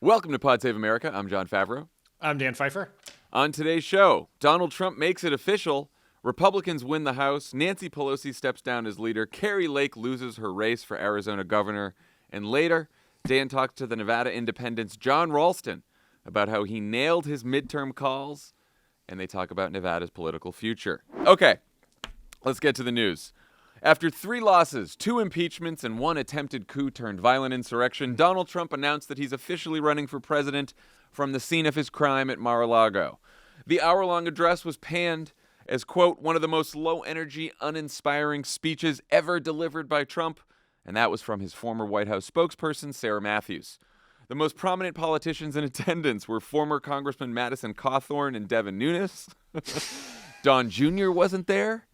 Welcome to Pod Save America. I'm Jon Favreau. I'm Dan Pfeiffer. On today's show, Donald Trump makes it official. Republicans win the House. Nancy Pelosi steps down as leader. Kari Lake loses her race for Arizona governor. And later, Dan talks to the Nevada Independent's Jon Ralston about how he nailed his midterm calls. And they talk about Nevada's political future. Okay, let's get to the news. After 3 losses, 2 impeachments, and 1 attempted coup turned violent insurrection, Donald Trump announced that he's officially running for president from the scene of his crime at Mar-a-Lago. The hour-long address was panned as, quote, one of the most low-energy, uninspiring speeches ever delivered by Trump, and that was from his former White House spokesperson, Sarah Matthews. The most prominent politicians in attendance were former Congressman Madison Cawthorn and Devin Nunes. Don Jr. wasn't there.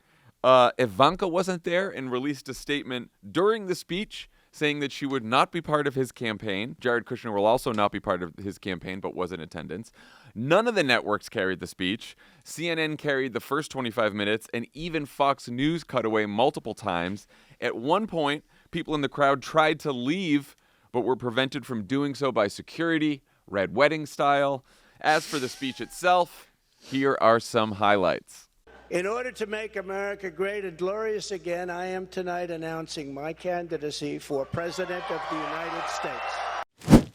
Ivanka wasn't there and released a statement during the speech saying that she would not be part of his campaign. Jared Kushner will also not be part of his campaign, but was in attendance. None of the networks carried the speech. CNN carried the first 25 minutes, and even Fox News cut away multiple times. At one point, people in the crowd tried to leave, but were prevented from doing so by security, red wedding style. As for the speech itself, here are some highlights. In order to make America great and glorious again, I am tonight announcing my candidacy for President of the United States.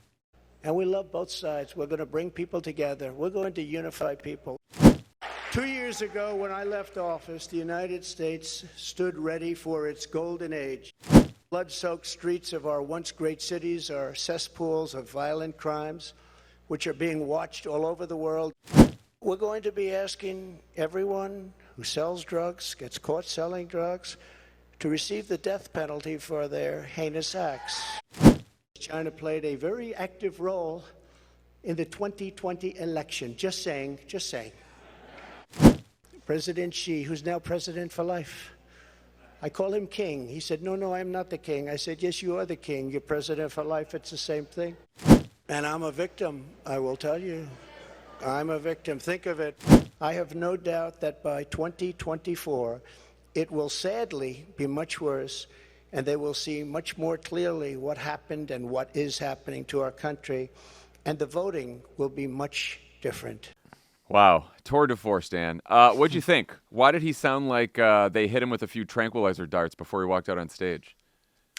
And we love both sides. We're going to bring people together. We're going to unify people. 2 years ago, when I left office, the United States stood ready for its golden age. Blood-soaked streets of our once great cities are cesspools of violent crimes, which are being watched all over the world. We're going to be asking everyone who sells drugs, gets caught selling drugs, to receive the death penalty for their heinous acts. China played a very active role in the 2020 election. Just saying. President Xi, who's now president for life. I call him king. He said, no, I'm not the king. I said, yes, you are the king. You're president for life. It's the same thing. And I'm a victim, I will tell you. I'm a victim. Think of it. I have no doubt that by 2024, it will sadly be much worse, and they will see much more clearly what happened and what is happening to our country, and the voting will be much different. Wow. Tour de force, Dan. What'd you think? Why did he sound like they hit him with a few tranquilizer darts before he walked out on stage?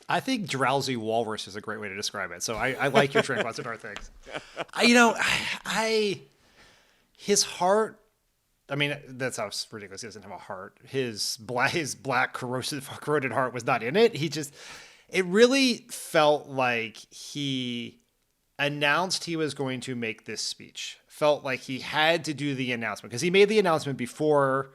I think drowsy walrus is a great way to describe it. So I like your tranquilizer dart things. His heart, I mean, that sounds ridiculous. He doesn't have a heart. His black corroded heart was not in it. It really felt like he announced he was going to make this speech. Felt like he had to do the announcement because he made the announcement before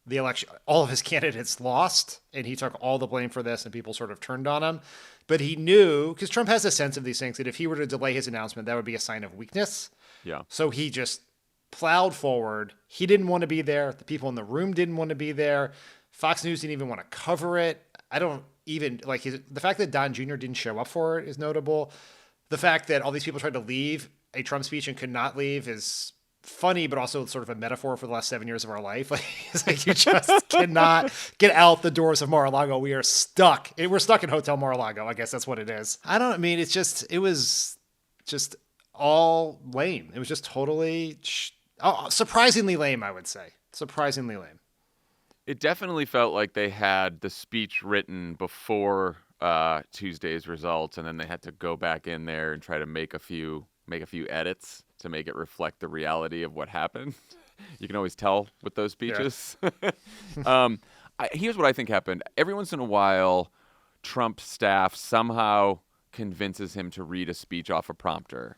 the election. All of his candidates lost, and he took all the blame for this, and people sort of turned on him. But he knew, because Trump has a sense of these things, that if he were to delay his announcement, that would be a sign of weakness. Yeah. So he just plowed forward. He didn't want to be there. The people in the room didn't want to be there. Fox News didn't even want to cover it. I don't even like the fact that Don Jr. didn't show up for it is notable. The fact that all these people tried to leave a Trump speech and could not leave is funny, but also sort of a metaphor for the last 7 years of our life. It's like you just cannot get out the doors of Mar-a-Lago. We are stuck. We're stuck in Hotel Mar-a-Lago. I guess that's what it is. It was just all lame. It was just totally surprisingly lame, I would say. Surprisingly lame. It definitely felt like they had the speech written before Tuesday's results, and then they had to go back in there and try to make a few edits to make it reflect the reality of what happened. You can always tell with those speeches. Yeah. Here's what I think happened. Every once in a while, Trump's staff somehow convinces him to read a speech off a prompter.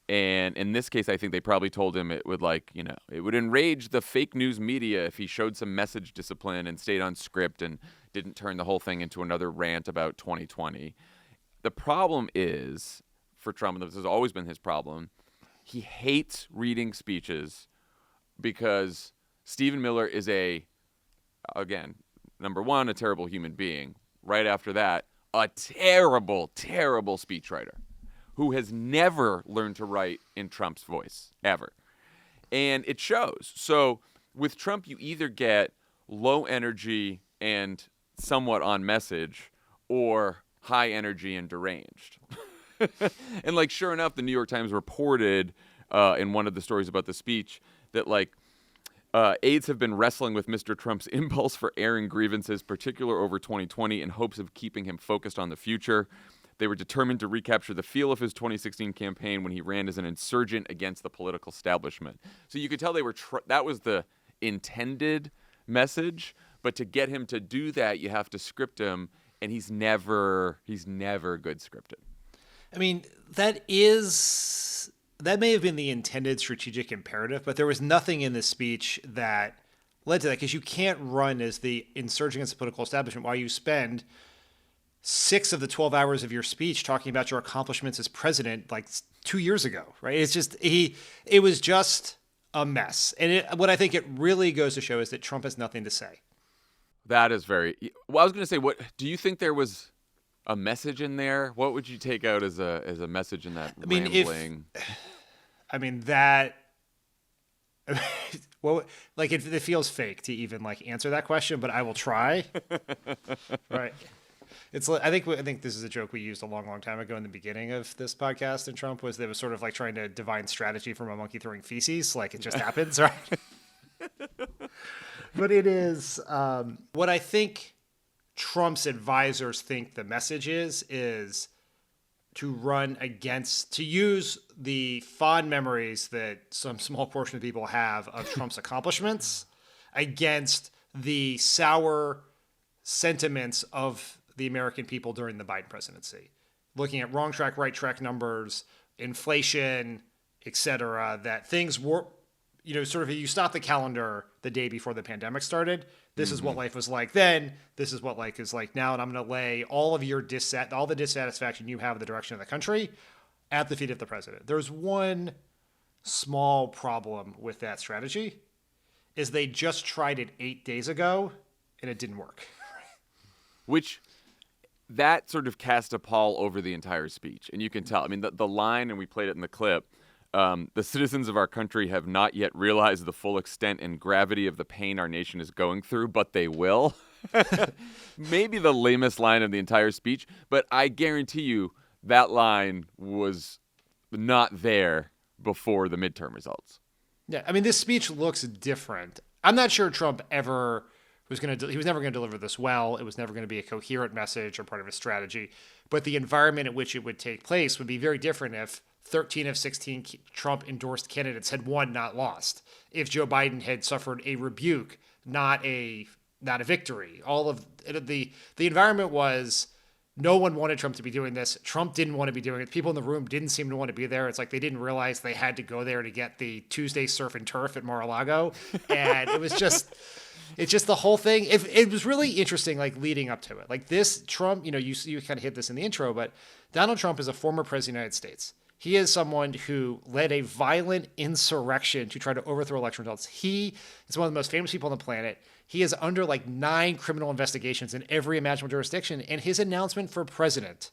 And in this case, I think they probably told him it would it would enrage the fake news media if he showed some message discipline and stayed on script and didn't turn the whole thing into another rant about 2020. The problem is, for Trump, and this has always been his problem, he hates reading speeches because Stephen Miller is number one, a terrible human being. Right after that, a terrible, terrible speechwriter who has never learned to write in Trump's voice, ever. And it shows. So with Trump, you either get low energy and somewhat on message, or high energy and deranged. And like, sure enough, the New York Times reported in one of the stories about the speech that like aides have been wrestling with Mr. Trump's impulse for airing grievances, particularly over 2020, in hopes of keeping him focused on the future. They were determined to recapture the feel of his 2016 campaign when he ran as an insurgent against the political establishment. So you could tell they were that was the intended message, but to get him to do that, you have to script him, and he's never good scripted. I mean, that may have been the intended strategic imperative, but there was nothing in this speech that led to that, because you can't run as the insurgent against the political establishment while you spend 6 of the 12 hours of your speech talking about your accomplishments as president like 2 years ago, right? It's just, it was just a mess. And what I think it really goes to show is that Trump has nothing to say. That is very, well, I was going to say, what do you think there was a message in there? What would you take out as a message in that rambling? Well, like it feels fake to even like answer that question, but I will try. Right. It's I think this is a joke we used a long time ago in the beginning of this podcast. And Trump was sort of like trying to divine strategy from a monkey throwing feces, like it just happens, right? But it is what I think Trump's advisors think the message is to use the fond memories that some small portion of people have of Trump's accomplishments against the sour sentiments of the American people during the Biden presidency. Looking at wrong track, right track numbers, inflation, etc., that things were, sort of, you stop the calendar the day before the pandemic started. This is what life was like then. This is what life is like now. And I'm going to lay all the dissatisfaction you have in the direction of the country at the feet of the president. There's one small problem with that strategy, is they just tried it 8 days ago and it didn't work. Which that sort of cast a pall over the entire speech. And you can tell, I mean, the line, and we played it in the clip, the citizens of our country have not yet realized the full extent and gravity of the pain our nation is going through, but they will. Maybe the lamest line of the entire speech, but I guarantee you that line was not there before the midterm results. Yeah, I mean, this speech looks different. I'm not sure Trump ever he was never going to deliver this well. It was never going to be a coherent message or part of his strategy. But the environment in which it would take place would be very different if 13 of 16 Trump-endorsed candidates had won, not lost. If Joe Biden had suffered a rebuke, not a victory. All of the environment was, no one wanted Trump to be doing this. Trump didn't want to be doing it. People in the room didn't seem to want to be there. It's like they didn't realize they had to go there to get the Tuesday surf and turf at Mar-a-Lago. And it was just... It's just the whole thing. It was really interesting, like leading up to it. Like this Trump, you kind of hit this in the intro, but Donald Trump is a former president of the United States. He is someone who led a violent insurrection to try to overthrow election results. He is one of the most famous people on the planet. He is under like 9 criminal investigations in every imaginable jurisdiction. And his announcement for president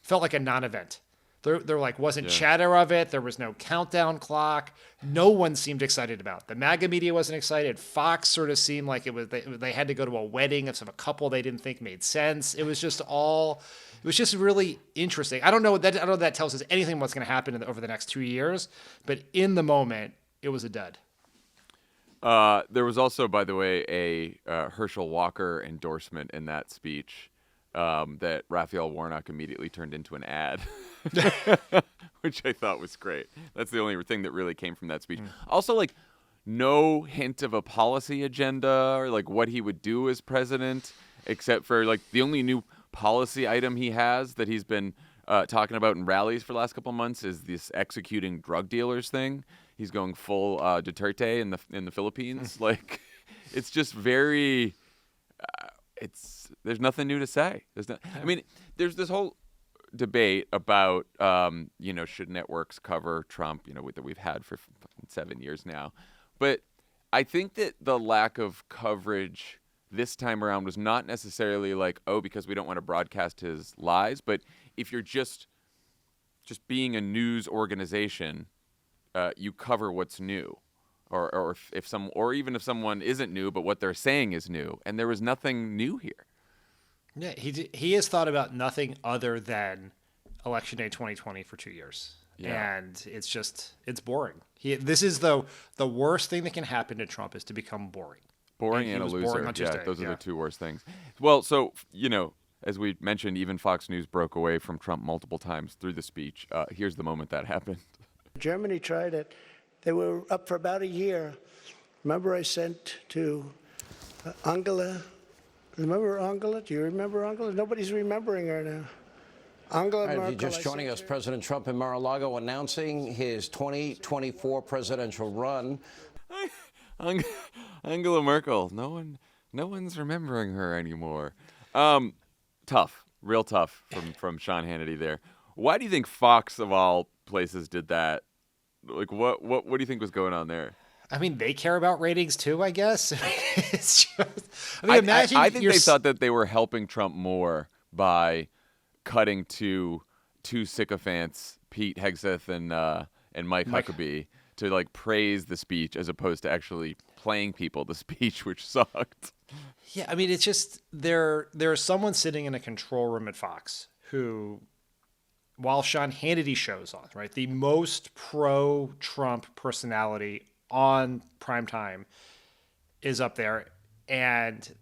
felt like a non-event. There wasn't chatter of it. There was no countdown clock. No one seemed excited about it. The MAGA media wasn't excited. Fox sort of seemed like they had to go to a wedding of a couple they didn't think made sense. It was just really interesting. I don't know if that tells us anything about what's going to happen over the next 2 years, but in the moment, it was a dud. There was also, by the way, a Herschel Walker endorsement in that speech that Raphael Warnock immediately turned into an ad. Which I thought was great. That's the only thing that really came from that speech. Also, like, no hint of a policy agenda or like what he would do as president, except for like the only new policy item he has that he's been talking about in rallies for the last couple of months is this executing drug dealers thing. He's going full Duterte in the Philippines. Like, it's just very. There's nothing new to say. I mean, there's this whole debate about, should networks cover Trump, that we've had for 7 years now. But I think that the lack of coverage this time around was not necessarily like, because we don't want to broadcast his lies. But if you're just being a news organization, you cover what's new. Or even if someone isn't new, but what they're saying is new. And there was nothing new here. Yeah, he has thought about nothing other than election day 2020 for 2 years. Yeah. And it's boring. This is the worst thing that can happen to Trump is to become boring. Boring and a loser. Yeah, those are the two worst things. Well, so, as we mentioned, even Fox News broke away from Trump multiple times through the speech. Here's the moment that happened. Germany tried it. They were up for about a year. Remember I sent to Angela. Remember Angela? Do you remember Angela? Nobody's remembering her now. Angela Merkel. If you're just joining us, President Trump in Mar-a-Lago announcing his 2024 presidential run. Angela Merkel. No one's remembering her anymore. Tough, real tough from Sean Hannity there. Why do you think Fox of all places did that? Like, what do you think was going on there? I mean, they care about ratings too, I guess. It's just, imagine. I think they thought that they were helping Trump more by cutting to two sycophants, Pete Hegseth and Mike Huckabee, to like praise the speech as opposed to actually playing people the speech, which sucked. Yeah, I mean, it's just there's someone sitting in a control room at Fox who, while Sean Hannity shows on, right, the most pro-Trump personality on primetime is up there, and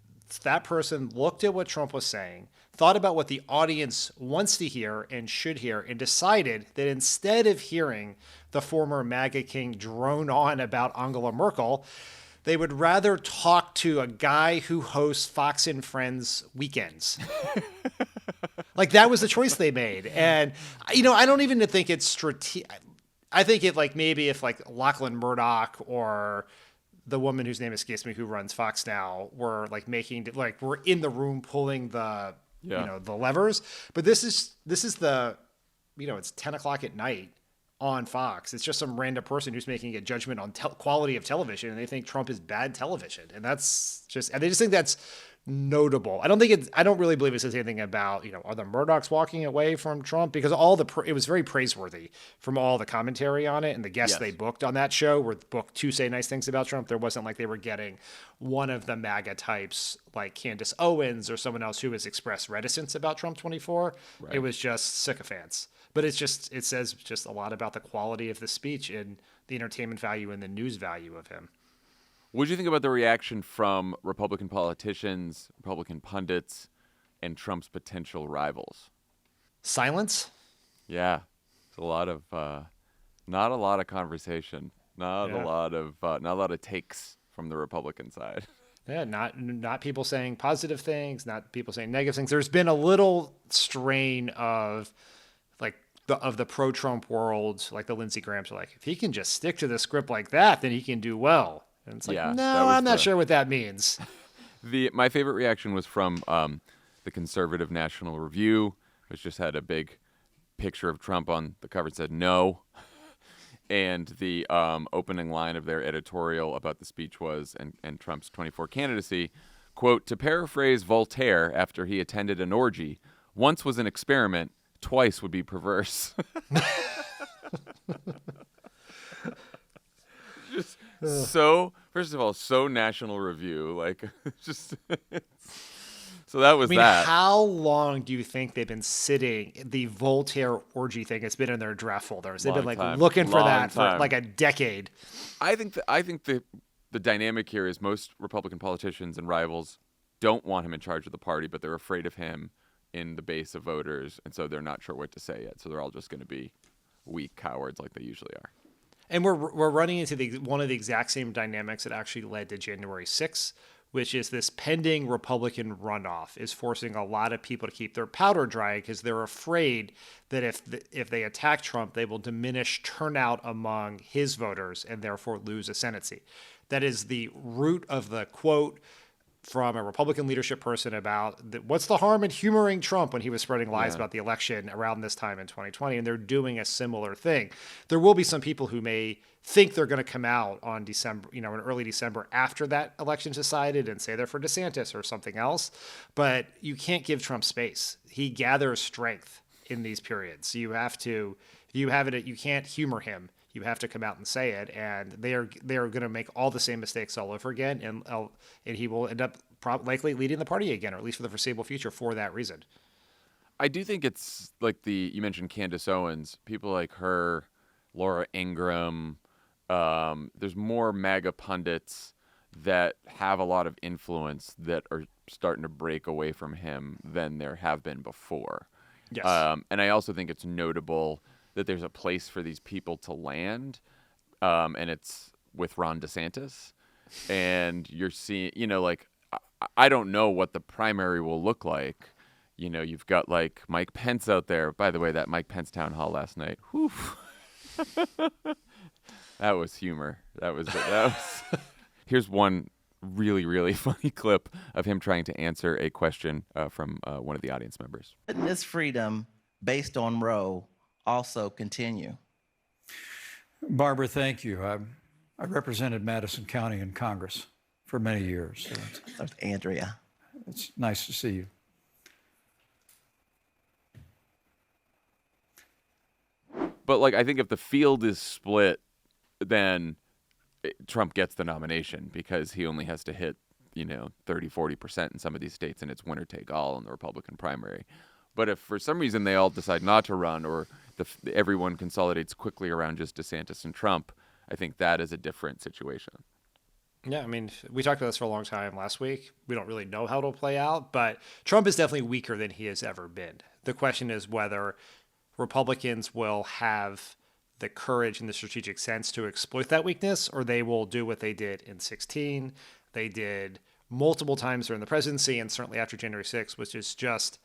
that person looked at what Trump was saying, thought about what the audience wants to hear and should hear, and decided that instead of hearing the former MAGA king drone on about Angela Merkel, they would rather talk to a guy who hosts Fox and Friends weekends. Like, that was the choice they made. And, I don't even think it's strategic. I think maybe if Lachlan Murdoch or the woman whose name escapes me who runs Fox now were we're in the room pulling the the levers. But this is the it's 10 o'clock at night on Fox. It's just some random person who's making a judgment on quality of television, and they think Trump is bad television, and they just think that's notable. I don't really believe it says anything about are the Murdochs walking away from Trump, because it was very praiseworthy from all the commentary on it, and the guests they booked on that show were booked to say nice things about Trump. There wasn't like they were getting one of the MAGA types like Candace Owens or someone else who has expressed reticence about Trump 24. Right. It was just sycophants. But it says just a lot about the quality of the speech and the entertainment value and the news value of him. What did you think about the reaction from Republican politicians, Republican pundits, and Trump's potential rivals? Silence? Yeah. It's a lot of not a lot of conversation. Not a lot of takes from the Republican side. Yeah, not people saying positive things, not people saying negative things. There's been a little strain of the pro-Trump world, like the Lindsey Grahams are like, if he can just stick to the script like that, then he can do well. And it's like, no, I'm not sure what that means. My favorite reaction was from the Conservative National Review, which just had a big picture of Trump on the cover that said no. And the opening line of their editorial about the speech was, and Trump's 24 candidacy, quote, to paraphrase Voltaire after he attended an orgy, once was an experiment, twice would be perverse. Just first of all, so National Review, so that was that. How long do you think they've been sitting? The Voltaire orgy thing has been in their draft folders. They've been looking for that for like a decade. I think the dynamic here is most Republican politicians and rivals don't want him in charge of the party, but they're afraid of him in the base of voters, and so they're not sure what to say yet. So they're all just going to be weak cowards like they usually are. And we're running into one of the exact same dynamics that actually led to January 6th, which is this pending Republican runoff is forcing a lot of people to keep their powder dry because they're afraid that if they attack Trump, they will diminish turnout among his voters and therefore lose a Senate seat. That is the root of the quote from a Republican leadership person about what's the harm in humoring Trump when he was spreading lies about the election around this time in 2020. And they're doing a similar thing. There will be some people who may think they're going to come out on December, in early December after that election's decided and say they're for DeSantis or something else. But you can't give Trump space. He gathers strength in these periods. You have to, you can't humor him. You have to come out and say it, and they are going to make all the same mistakes all over again, and he will end up likely leading the party again, or at least for the foreseeable future, for that reason. I do think it's like you mentioned Candace Owens, people like her, Laura Ingraham. There's more MAGA pundits that have a lot of influence that are starting to break away from him than there have been before. Yes. And I also think it's notable that there's a place for these people to land, and it's with Ron DeSantis. And you're seeing, like, I don't know what the primary will look like. You've got like Mike Pence out there. By the way, that Mike Pence town hall last night. Whew. That was humor. That was. Here's one really, really funny clip of him trying to answer a question from one of the audience members. Shouldn't this freedom based on Roe also continue? Barbara, thank you. I represented Madison County in Congress for many years. So There's Andrea. it's nice to see you. But like, I think if the field is split, then Trump gets the nomination because he only has to hit, 30-40% in some of these states, and it's winner take all in the Republican primary. But if for some reason they all decide not to run, or everyone consolidates quickly around just DeSantis and Trump, I think that is a different situation. Yeah, I mean, we talked about this for a long time last week. We don't really know how it'll play out, but Trump is definitely weaker than he has ever been. The question is whether Republicans will have the courage and the strategic sense to exploit that weakness, or they will do what they did in 2016. They did multiple times during the presidency, and certainly after January 6th, which is just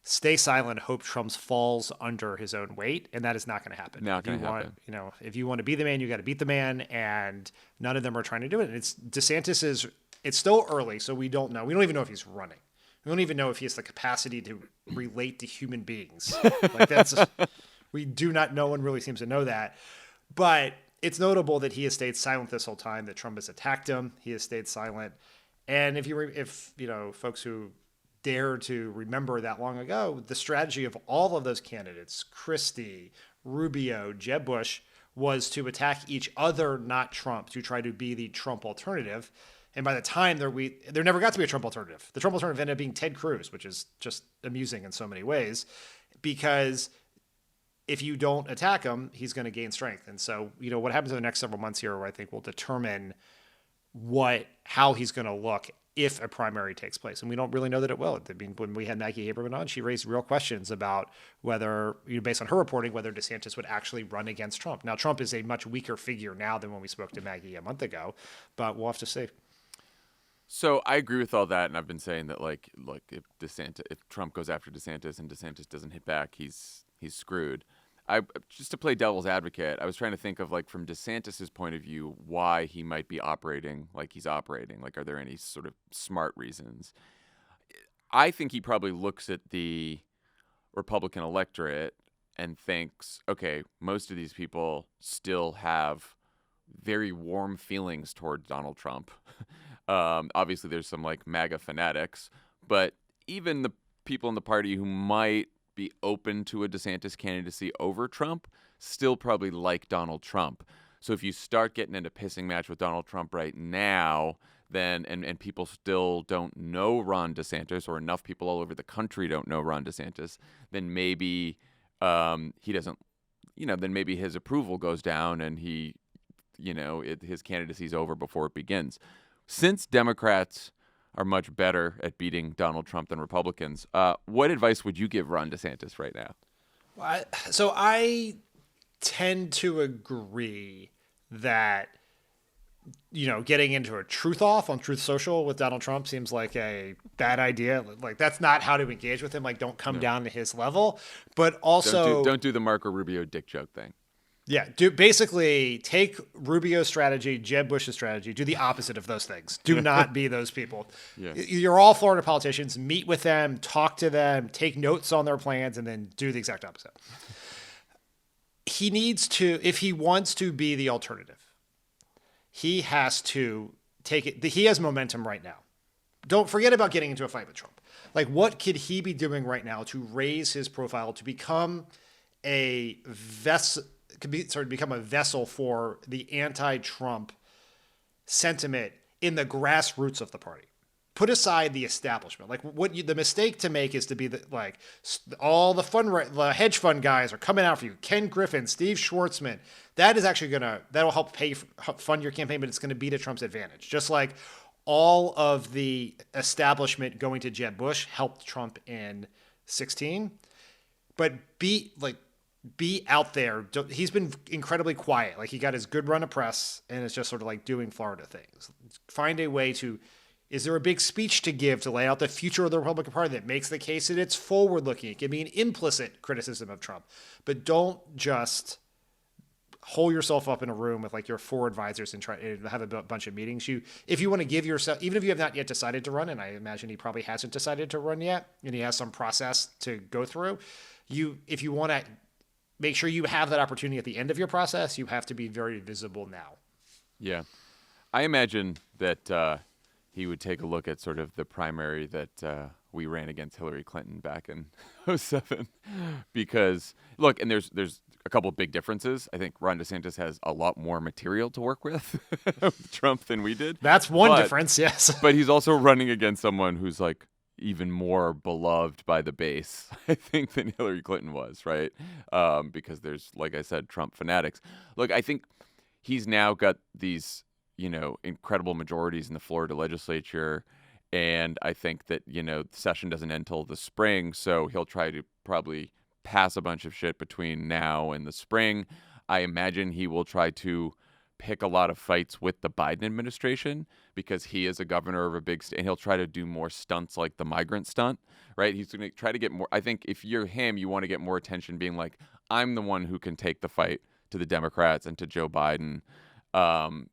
stay silent, hope Trump falls under his own weight, and that is not going to happen. Not going to happen. If you want to be the man, you got to beat the man, and none of them are trying to do it. And it's still early, so we don't know. We don't even know if he's running. We don't even know if he has the capacity to relate to human beings. We do not. No one really seems to know that. But it's notable that he has stayed silent this whole time. That Trump has attacked him. He has stayed silent. And if folks who dare to remember that long ago, the strategy of all of those candidates, Christie, Rubio, Jeb Bush, was to attack each other, not Trump, to try to be the Trump alternative. And by the time there never got to be a Trump alternative. The Trump alternative ended up being Ted Cruz, which is just amusing in so many ways, because if you don't attack him, he's going to gain strength. And so, what happens in the next several months here, I think, will determine how he's going to look if a primary takes place. And we don't really know that it will. I mean, when we had Maggie Haberman on, she raised real questions about whether, based on her reporting, whether DeSantis would actually run against Trump. Now, Trump is a much weaker figure now than when we spoke to Maggie a month ago, but we'll have to see. So I agree with all that, and I've been saying that like if Trump goes after DeSantis and DeSantis doesn't hit back, he's screwed. Just to play devil's advocate, I was trying to think of, like, from DeSantis's point of view, why he might be operating like he's operating. Like, are there any sort of smart reasons? I think he probably looks at the Republican electorate and thinks, okay, most of these people still have very warm feelings toward Donald Trump. Obviously, there's some like MAGA fanatics, but even the people in the party who might be open to a DeSantis candidacy over Trump still probably like Donald Trump. So if you start getting into pissing match with Donald Trump right now, then and people still don't know Ron DeSantis, or enough people all over the country don't know Ron DeSantis, then maybe he doesn't, then maybe his approval goes down and his candidacy's over before it begins. Since Democrats are much better at beating Donald Trump than Republicans, what advice would you give Ron DeSantis right now? So I tend to agree that, getting into a truth off on Truth Social with Donald Trump seems like a bad idea. Like, that's not how to engage with him. Like, don't come down to his level. But also, don't do the Marco Rubio dick joke thing. Yeah, basically take Rubio's strategy, Jeb Bush's strategy, do the opposite of those things. Do not be those people. Yeah. You're all Florida politicians. Meet with them, talk to them, take notes on their plans, and then do the exact opposite. He needs to, if he wants to be the alternative, he has to take it. He has momentum right now. Don't forget about getting into a fight with Trump. Like, what could he be doing right now to raise his profile, to become a become a vessel for the anti-Trump sentiment in the grassroots of the party? put aside the establishment. Like the mistake to make is to be all the hedge fund guys are coming out for you. Ken Griffin, Steve Schwartzman. That is actually that'll help fund your campaign, but it's going to be to Trump's advantage. Just like all of the establishment going to Jeb Bush helped Trump in 2016, but be out there. He's been incredibly quiet. Like he got his good run of press and it's just sort of like doing Florida things. Find a way to, is there a big speech to give to lay out the future of the Republican Party that makes the case that it's forward looking? It can be an implicit criticism of Trump, but don't just hole yourself up in a room with like your 4 advisors and try to have a bunch of meetings. If you want to give yourself, even if you have not yet decided to run, and I imagine he probably hasn't decided to run yet, and he has some process to go through, if you want to make sure you have that opportunity at the end of your process, you have to be very visible now. Yeah. I imagine that he would take a look at sort of the primary that we ran against Hillary Clinton back in 2007. Because, look, and there's a couple of big differences. I think Ron DeSantis has a lot more material to work with Trump than we did. That's one difference, yes. But he's also running against someone who's like even more beloved by the base, I think, than Hillary Clinton was, right? Because there's, like I said, Trump fanatics. Look, I think he's now got these, incredible majorities in the Florida legislature. And I think that, the session doesn't end till the spring. So he'll try to probably pass a bunch of shit between now and the spring. I imagine he will try to pick a lot of fights with the Biden administration because he is a governor of a big state, and he'll try to do more stunts like the migrant stunt, right? He's going to try to get more. I think if you're him, you want to get more attention being like, I'm the one who can take the fight to the Democrats and to Joe Biden,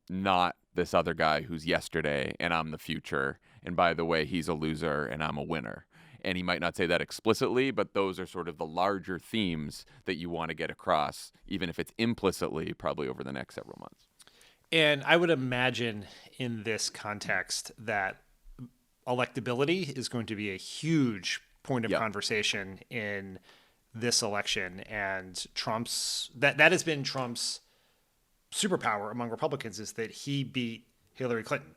not this other guy who's yesterday and I'm the future. And by the way, he's a loser and I'm a winner. And he might not say that explicitly, but those are sort of the larger themes that you want to get across, even if it's implicitly, probably over the next several months. And I would imagine in this context that electability is going to be a huge point of conversation in this election. And that has been Trump's superpower among Republicans, is that he beat Hillary Clinton.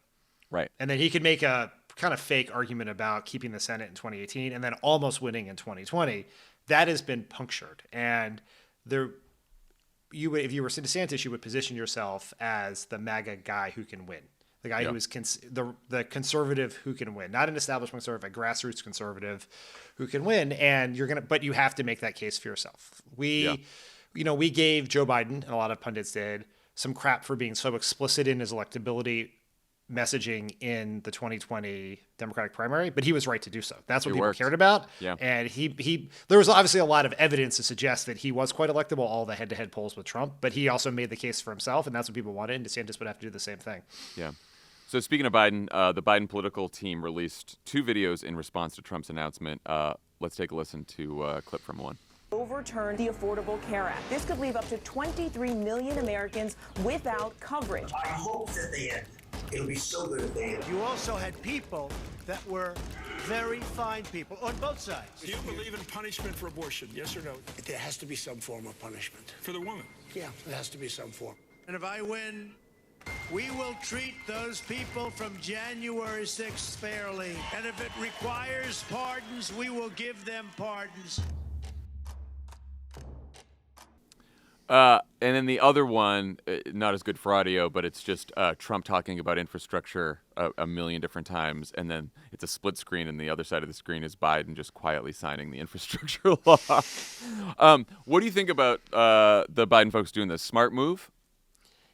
Right. And then he could make a kind of fake argument about keeping the Senate in 2018 and then almost winning in 2020. That has been punctured. And if you were DeSantis, you would position yourself as the MAGA guy who can win. The guy who is the conservative who can win, not an establishment conservative, a grassroots conservative who can win. And but you have to make that case for yourself. We gave Joe Biden, and a lot of pundits did, some crap for being so explicit in his electability messaging in the 2020 Democratic primary, but he was right to do so. That's what people cared about. Yeah. And there was obviously a lot of evidence to suggest that he was quite electable, all the head-to-head polls with Trump, but he also made the case for himself, and that's what people wanted, and DeSantis would have to do the same thing. Yeah. So speaking of Biden, the Biden political team released 2 videos in response to Trump's announcement. Let's take a listen to a clip from one. Overturn the Affordable Care Act. This could leave up to 23 million Americans without coverage. I hope that they end. It'll be so good if they end. You also had people that were very fine people on both sides. Do you believe in punishment for abortion, yes or no? There has to be some form of punishment. For the woman? Yeah, there has to be some form. And if I win, we will treat those people from January 6th fairly. And if it requires pardons, we will give them pardons. And then the other one, not as good for audio, but it's just Trump talking about infrastructure a million different times. And then it's a split screen, and the other side of the screen is Biden just quietly signing the infrastructure law. What do you think about the Biden folks doing this? Smart move?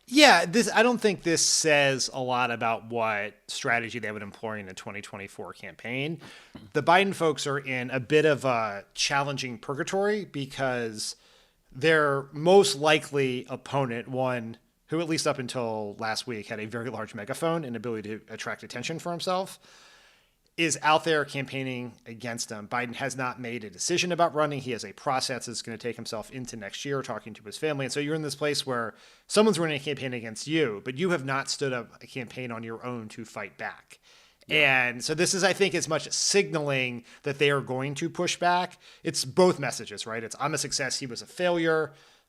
Yeah, I don't think this says a lot about what strategy they would employ in the 2024 campaign. The Biden folks are in a bit of a challenging purgatory because their most likely opponent, one who at least up until last week had a very large megaphone and ability to attract attention for himself, is out there campaigning against him. Biden has not made a decision about running. He has a process that's going to take himself into next year, talking to his family. And so you're in this place where someone's running a campaign against you, but you have not stood up a campaign on your own to fight back. Yeah. And so this is, I think, as much signaling that they are going to push back. It's both messages, right? It's I'm a success, he was a failure.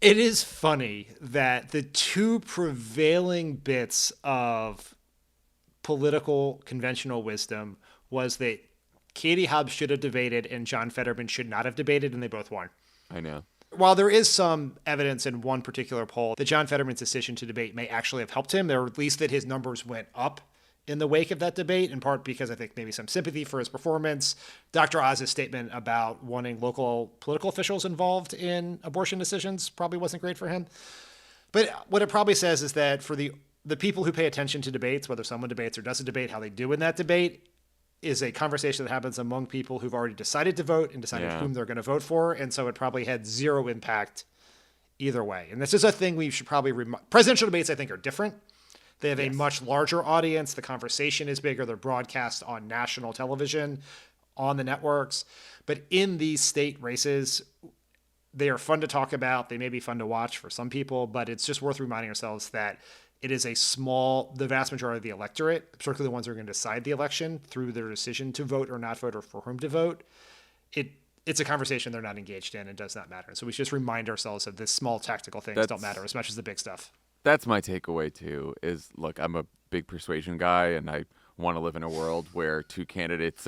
It is funny that the two prevailing bits of political conventional wisdom was that Katie Hobbs should have debated and John Fetterman should not have debated, and they both won. I know. While there is some evidence in one particular poll that John Fetterman's decision to debate may actually have helped him, or at least that his numbers went up in the wake of that debate, in part because I think maybe some sympathy for his performance. Dr. Oz's statement about wanting local political officials involved in abortion decisions probably wasn't great for him. But what it probably says is that for the people who pay attention to debates, whether someone debates or doesn't debate, how they do in that debate is a conversation that happens among people who've already decided to vote and decided whom they're going to vote for. And so it probably had zero impact either way. And this is a thing we should probably presidential debates, I think, are different. They have a much larger audience. The conversation is bigger. They're broadcast on national television, on the networks. But in these state races, they are fun to talk about. They may be fun to watch for some people, but it's just worth reminding ourselves that it is the vast majority of the electorate, particularly the ones who are going to decide the election through their decision to vote or not vote or for whom to vote. It's a conversation they're not engaged in and does not matter. So we should just remind ourselves that this small tactical things don't matter as much as the big stuff. That's my takeaway too, is look, I'm a big persuasion guy and I want to live in a world where two candidates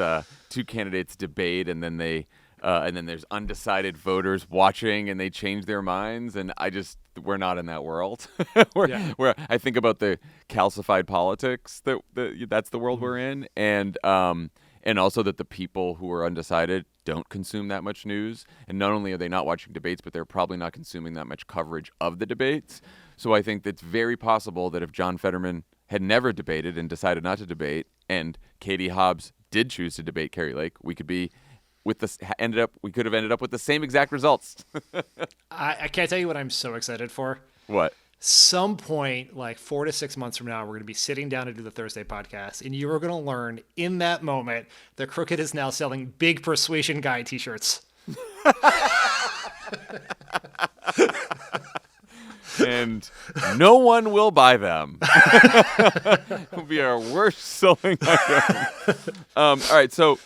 debate and then there's undecided voters watching and they change their minds, and we're not in that world. Where I think about the calcified politics that's the world we're in, and also that the people who are undecided don't consume that much news, and not only are they not watching debates, but they're probably not consuming that much coverage of the debates. So I think it's very possible that if John Fetterman had never debated and decided not to debate, and Katie Hobbs did choose to debate Kari Lake, we could have ended up with the same exact results. I can't tell you what I'm so excited for. What? Some point, like 4 to 6 months from now, we're going to be sitting down to do the Thursday podcast, and you are going to learn in that moment that Crooked is now selling big persuasion guy t-shirts. And no one will buy them. It will be our worst selling item. All right, so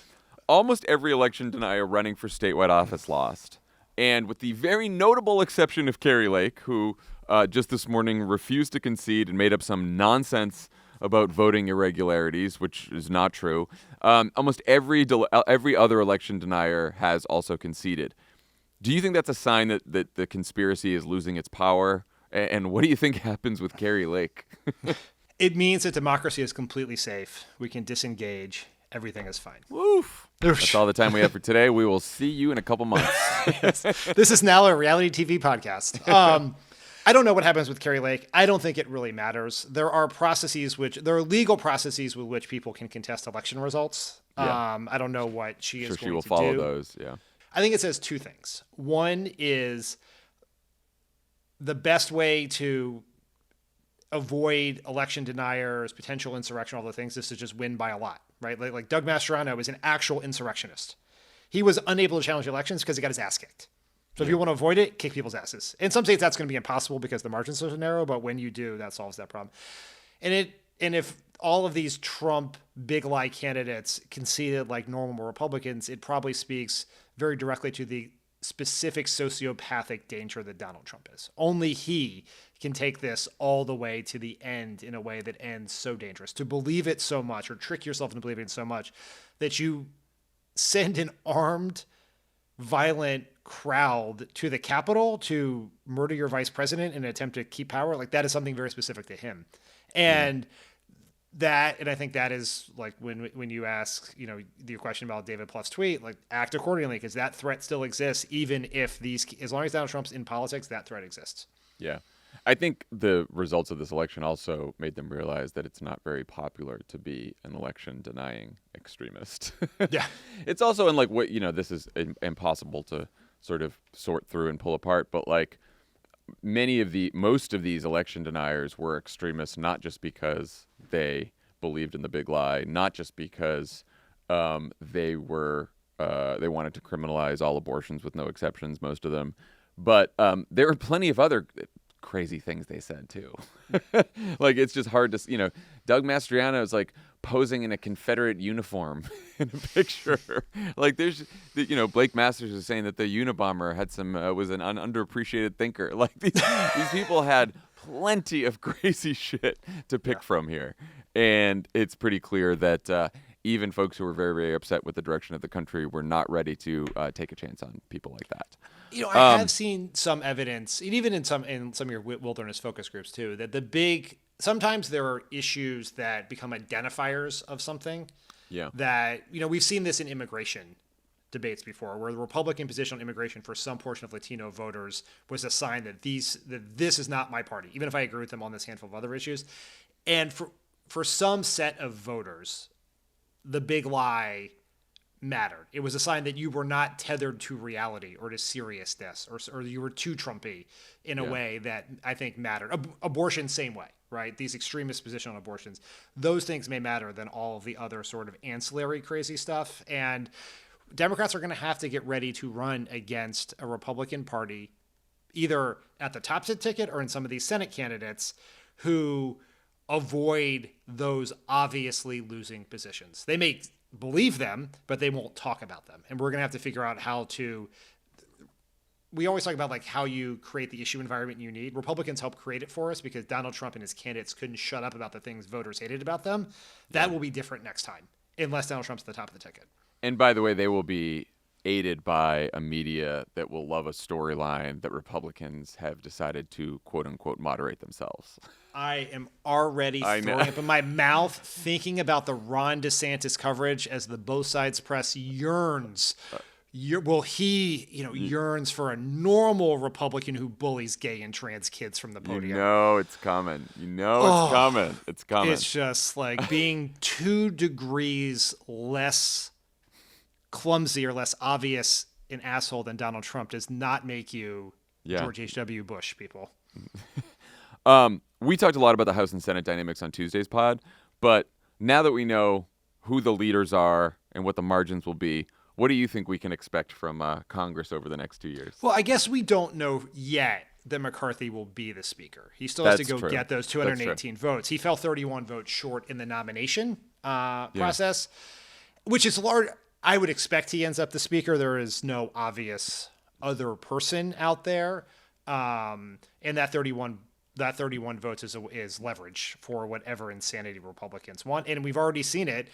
almost every election denier running for statewide office lost. And with the very notable exception of Kari Lake, who just this morning refused to concede and made up some nonsense about voting irregularities, which is not true, almost every other election denier has also conceded. Do you think that's a sign that the conspiracy is losing its power? And what do you think happens with Kari Lake? It means that democracy is completely safe. We can disengage. Everything is fine. Woof. That's all the time we have for today. We will see you in a couple months. Yes. This is now a reality TV podcast. I don't know what happens with Kari Lake. I don't think it really matters. There are legal processes with which people can contest election results. Yeah. I don't know what she is going to do. She will follow those, yeah. I think it says two things. One is the best way to avoid election deniers, potential insurrection, all the things, is to just win by a lot, right? Like Doug Mastriano was an actual insurrectionist. He was unable to challenge elections because he got his ass kicked. So if you want to avoid it, kick people's asses. In some states, that's going to be impossible because the margins are so narrow, but when you do, that solves that problem. And if all of these Trump big lie candidates conceded like normal Republicans, it probably speaks very directly to the specific sociopathic danger that Donald Trump is. Only he can take this all the way to the end in a way that ends so dangerous. To believe it so much or trick yourself into believing it so much that you send an armed, violent crowd to the Capitol to murder your vice president in an attempt to keep power, like that is something very specific to him. And and I think that is like when you ask, the question about David Pluff's tweet, like act accordingly, because that threat still exists, even if as long as Donald Trump's in politics, that threat exists. Yeah. I think the results of this election also made them realize that it's not very popular to be an election denying extremist. Yeah. It's also in like what, this is impossible to sort of sort through and pull apart, but like most of these election deniers were extremists, not just because they believed in the big lie, not just because they wanted to criminalize all abortions with no exceptions, most of them, but there were plenty of other crazy things they said too. Like it's just hard to, Doug Mastriano is like posing in a Confederate uniform in a picture. Like there's, Blake Masters is saying that the Unabomber had was an underappreciated thinker. Like these people had plenty of crazy shit to pick from here. And it's pretty clear that even folks who were very, very upset with the direction of the country were not ready to take a chance on people like that. I have seen some evidence, and even in some of your wilderness focus groups too, that sometimes there are issues that become identifiers of something. Yeah. That, we've seen this in immigration debates before, where the Republican position on immigration for some portion of Latino voters was a sign that this is not my party, even if I agree with them on this handful of other issues. And for some set of voters, the big lie mattered. It was a sign that you were not tethered to reality or to seriousness, or you were too Trumpy in a way that I think mattered. Abortion, same way, right? These extremist position on abortions, those things may matter than all of the other sort of ancillary crazy stuff. And Democrats are going to have to get ready to run against a Republican Party, either at the top of the ticket or in some of these Senate candidates who avoid those obviously losing positions. They may believe them, but they won't talk about them. And we're going to have to figure out how to, we always talk about like how you create the issue environment you need. Republicans help create it for us because Donald Trump and his candidates couldn't shut up about the things voters hated about them. That will be different next time, unless Donald Trump's at the top of the ticket. And by the way, they will be aided by a media that will love a storyline that Republicans have decided to quote unquote moderate themselves. I am already throwing up in my mouth thinking about the Ron DeSantis coverage as the both sides press yearns. Yearns for a normal Republican who bullies gay and trans kids from the podium. It's coming. It's coming. It's just like being 2 degrees less clumsy or less obvious an asshole than Donald Trump does not make you George H.W. Bush, people. We talked a lot about the House and Senate dynamics on Tuesday's pod, but now that we know who the leaders are and what the margins will be, what do you think we can expect from Congress over the next 2 years? Well, I guess we don't know yet that McCarthy will be the speaker. He still has to go get those 218 votes. He fell 31 votes short in the nomination process, which is large. I would expect he ends up the speaker. There is no obvious other person out there. And that 31 votes is leverage for whatever insanity Republicans want. And we've already seen it.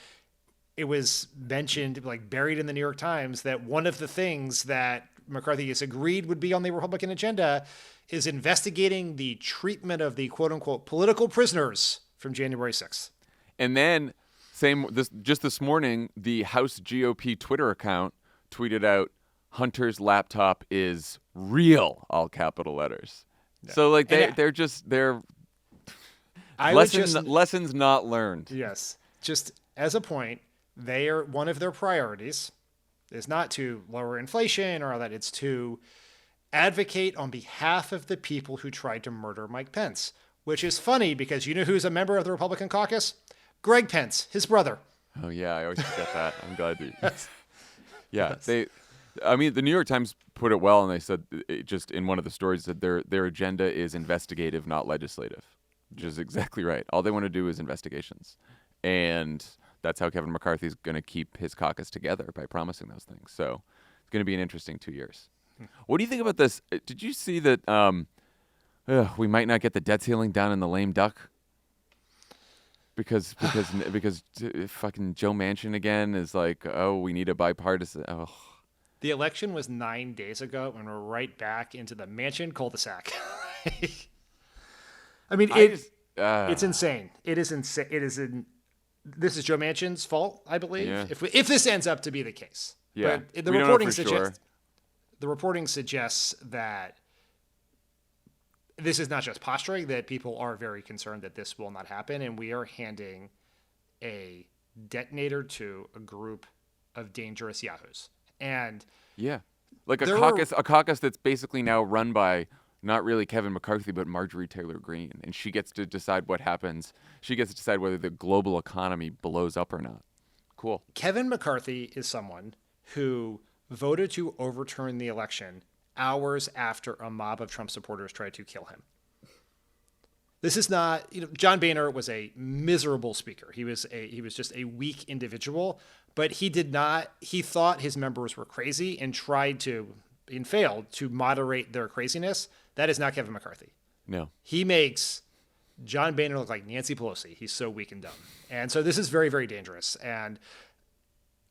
It was mentioned, like buried in the New York Times, that one of the things that McCarthy has agreed would be on the Republican agenda is investigating the treatment of the quote unquote political prisoners from January 6th. And then this morning, the House GOP Twitter account tweeted out, Hunter's laptop is real, all capital letters. Yeah. So like they're lessons not learned. Yes. Just as a point, they are one of their priorities is not to lower inflation or all that. It's to advocate on behalf of the people who tried to murder Mike Pence, which is funny because you know who's a member of the Republican caucus? Greg Pence, his brother. Oh yeah, I always forget that. I'm glad you. Yeah, the New York Times put it well, and they said just in one of the stories that their agenda is investigative, not legislative, which is exactly right. All they want to do is investigations, and that's how Kevin McCarthy's going to keep his caucus together, by promising those things. So it's going to be an interesting 2 years. What do you think about this? Did you see that we might not get the debt ceiling down in the lame duck? Because fucking Joe Manchin again is like, oh, we need a bipartisan. Oh. The election was 9 days ago, and we're right back into the Manchin cul-de-sac. I mean, it's insane. It is insane. This is Joe Manchin's fault, I believe. Yeah. If this ends up to be the case. Yeah. But the reporting suggests that this is not just posturing, that people are very concerned that this will not happen, and we are handing a detonator to a group of dangerous yahoos. And like a caucus that's basically now run by not really Kevin McCarthy, but Marjorie Taylor Greene, and she gets to decide what happens. She gets to decide whether the global economy blows up or not. Cool. Kevin McCarthy is someone who voted to overturn the election hours after a mob of Trump supporters tried to kill him. This is not, John Boehner was a miserable speaker. He was just a weak individual, but he thought his members were crazy and failed to moderate their craziness. That is not Kevin McCarthy. No. He makes John Boehner look like Nancy Pelosi. He's so weak and dumb. And so this is very, very dangerous. And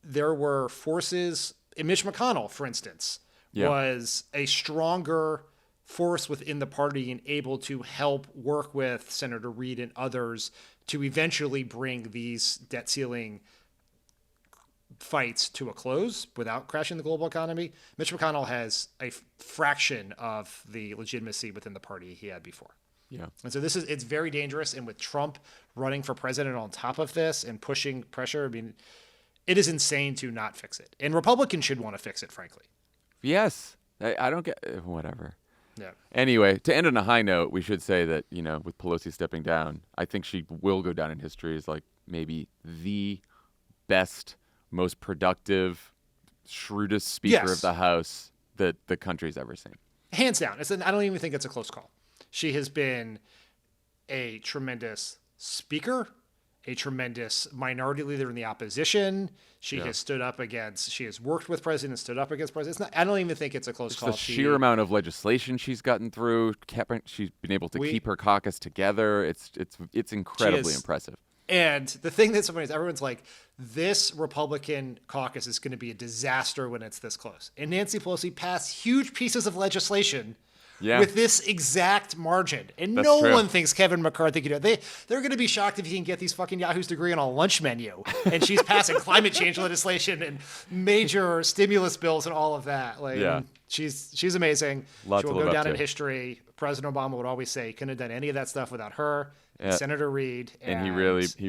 there were forces, Mitch McConnell, for instance, was a stronger force within the party and able to help work with Senator Reid and others to eventually bring these debt ceiling fights to a close without crashing the global economy. Mitch McConnell has a fraction of the legitimacy within the party he had before. Yeah. And so it's very dangerous. And with Trump running for president on top of this and pushing pressure, I mean, it is insane to not fix it. And Republicans should want to fix it, frankly. Yes. I don't get whatever. Yeah. Anyway, to end on a high note, we should say that, with Pelosi stepping down, I think she will go down in history as like maybe the best, most productive, shrewdest speaker of the House that the country's ever seen. Hands down. I don't even think it's a close call. She has been a tremendous speaker, a tremendous minority leader in the opposition. She has she has worked with presidents, stood up against presidents. I don't even think it's a close call. The sheer amount of legislation she's gotten through, she's been able to keep her caucus together. It's incredibly impressive. And the thing that's so funny is everyone's like, this Republican caucus is going to be a disaster when it's this close. And Nancy Pelosi passed huge pieces of legislation with this exact margin. And That's no true. one thinks Kevin McCarthy can do it. They're going to be shocked if he can get these fucking Yahoo's degree on a lunch menu. And she's passing climate change legislation and major stimulus bills and all of that. She's amazing. Lots she will to live go up down to. in history. President Obama would always say, couldn't have done any of that stuff without her. And Senator Reid. And he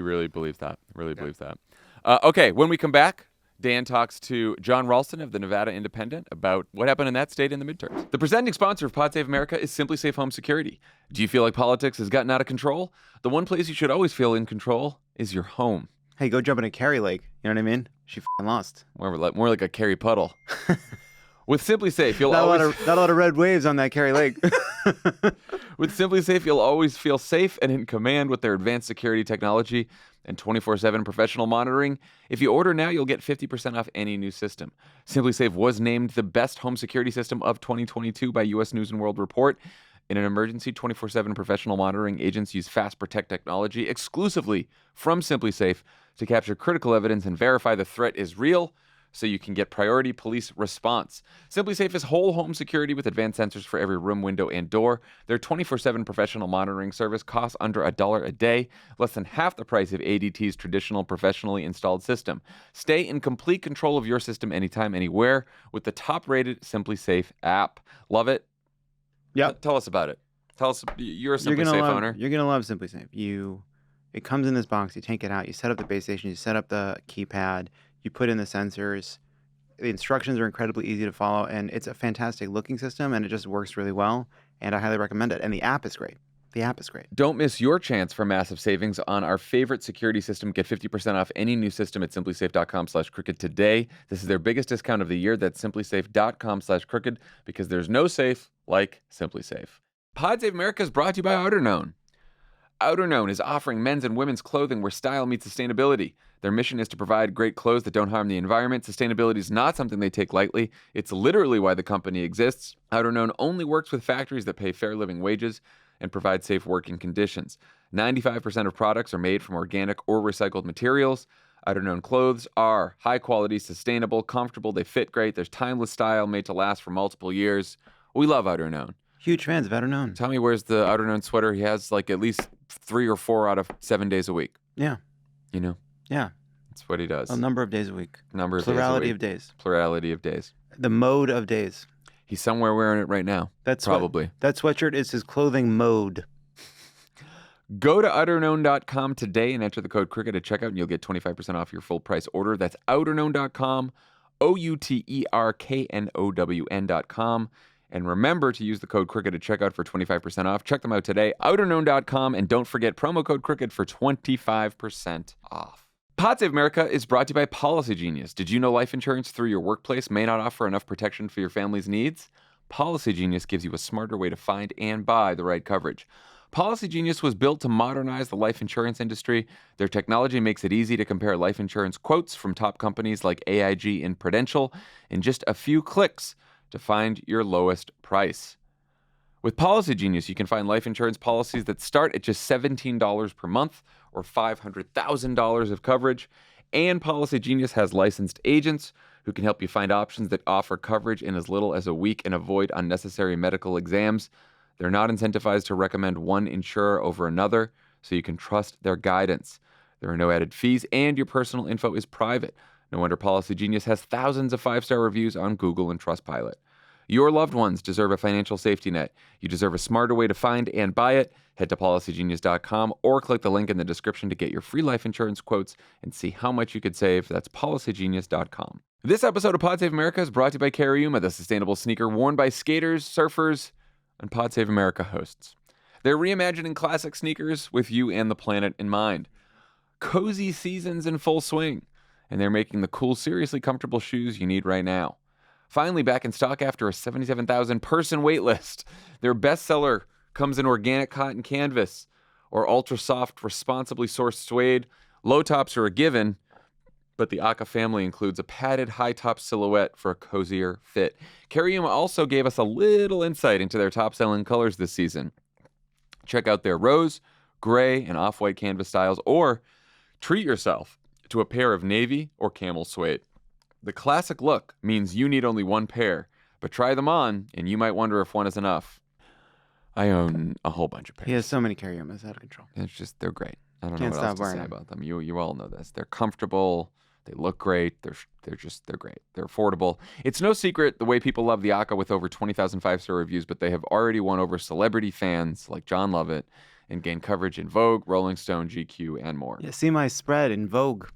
really believes that. Believes that. Okay, when we come back, Dan talks to Jon Ralston of the Nevada Independent about what happened in that state in the midterms. The presenting sponsor of Pod Save America is Simply Safe Home Security. Do you feel like politics has gotten out of control? The one place you should always feel in control is your home. Hey, go jump in a Kari Lake. You know what I mean? She lost. More like a Kari puddle. With Simply Safe, you'll not always... not a lot of red waves on that Kari Lake. With Simply Safe, you'll always feel safe and in command with their advanced security technology and 24/7 professional monitoring. If you order now, you'll get 50% off any new system. Simply Safe was named the best home security system of 2022 by U.S. News & World Report. In an emergency, 24/7 professional monitoring agents use Fast Protect technology exclusively from Simply Safe to capture critical evidence and verify the threat is real, so you can get priority police response. Simply Safe is whole home security with advanced sensors for every room, window, and door. Their 24/7 professional monitoring service costs under $1 a day, less than half the price of ADT's traditional professionally installed system. Stay in complete control of your system anytime, anywhere with the top-rated Simply Safe app. Love it? Yeah. Tell us about it. Tell us, you're a Simply Safe owner. You're going to love Simply Safe. It comes in this box. You take it out. You set up the base station. You set up the keypad. You put in the sensors. The instructions are incredibly easy to follow, and it's a fantastic looking system, and it just works really well, and I highly recommend it. And the app is great. Don't miss your chance for massive savings on our favorite security system. Get 50% off any new system at simplysafe.com/crooked today. This is their biggest discount of the year. That's simplysafe.com/crooked, because there's no safe like Simply Safe. Pod Save America is brought to you by Outerknown. Outerknown is offering men's and women's clothing where style meets sustainability. Their mission is to provide great clothes that don't harm the environment. Sustainability is not something they take lightly. It's literally why the company exists. Outerknown only works with factories that pay fair living wages and provide safe working conditions. 95% of products are made from organic or recycled materials. Outerknown clothes are high quality, sustainable, comfortable. They fit great. There's timeless style made to last for multiple years. We love Outerknown. Huge fans of Outerknown. Tommy wears the Outerknown sweater. He has like at least 3 or 4 out of 7 days a week. Yeah. You know? Yeah. That's what he does. A number of days a week. Plurality of days. The mode of days. He's somewhere wearing it right now. Probably. That sweatshirt is his clothing mode. Go to outerknown.com today and enter the code Crooked at checkout, and you'll get 25% off your full price order. That's outerknown.com, outerknown.com. And remember to use the code Crooked at checkout for 25% off. Check them out today, outerknown.com, and don't forget promo code Crooked for 25% off. Pod Save America is brought to you by Policy Genius. Did you know life insurance through your workplace may not offer enough protection for your family's needs? Policy Genius gives you a smarter way to find and buy the right coverage. Policy Genius was built to modernize the life insurance industry. Their technology makes it easy to compare life insurance quotes from top companies like AIG and Prudential in just a few clicks to find your lowest price. With Policy Genius, you can find life insurance policies that start at just $17 per month or $500,000 of coverage. And Policy Genius has licensed agents who can help you find options that offer coverage in as little as a week and avoid unnecessary medical exams. They're not incentivized to recommend one insurer over another, so you can trust their guidance. There are no added fees, and your personal info is private. No wonder Policy Genius has thousands of 5-star reviews on Google and Trustpilot. Your loved ones deserve a financial safety net. You deserve a smarter way to find and buy it. Head to policygenius.com or click the link in the description to get your free life insurance quotes and see how much you could save. That's policygenius.com. This episode of Pod Save America is brought to you by Cariuma, the sustainable sneaker worn by skaters, surfers, and Pod Save America hosts. They're reimagining classic sneakers with you and the planet in mind. Cozy season's in full swing, and they're making the cool, seriously comfortable shoes you need right now. Finally back in stock after a 77,000 person wait list. Their bestseller comes in organic cotton canvas or ultra soft, responsibly sourced suede. Low tops are a given, but the Aka family includes a padded high top silhouette for a cozier fit. Cariuma also gave us a little insight into their top selling colors this season. Check out their rose, gray, and off-white canvas styles, or treat yourself to a pair of navy or camel suede. The classic look means you need only one pair, but try them on, and you might wonder if one is enough. I own a whole bunch of pairs. He has so many Cariumas, out of control. It's just, they're great. I don't Can't know what else stop to say wearing about them. You all know this. They're comfortable. They look great. They're great. They're affordable. It's no secret the way people love the Aka with over 20,000 5-star reviews, but they have already won over celebrity fans like Jon Lovett and gained coverage in Vogue, Rolling Stone, GQ, and more. Yeah, see my spread in Vogue.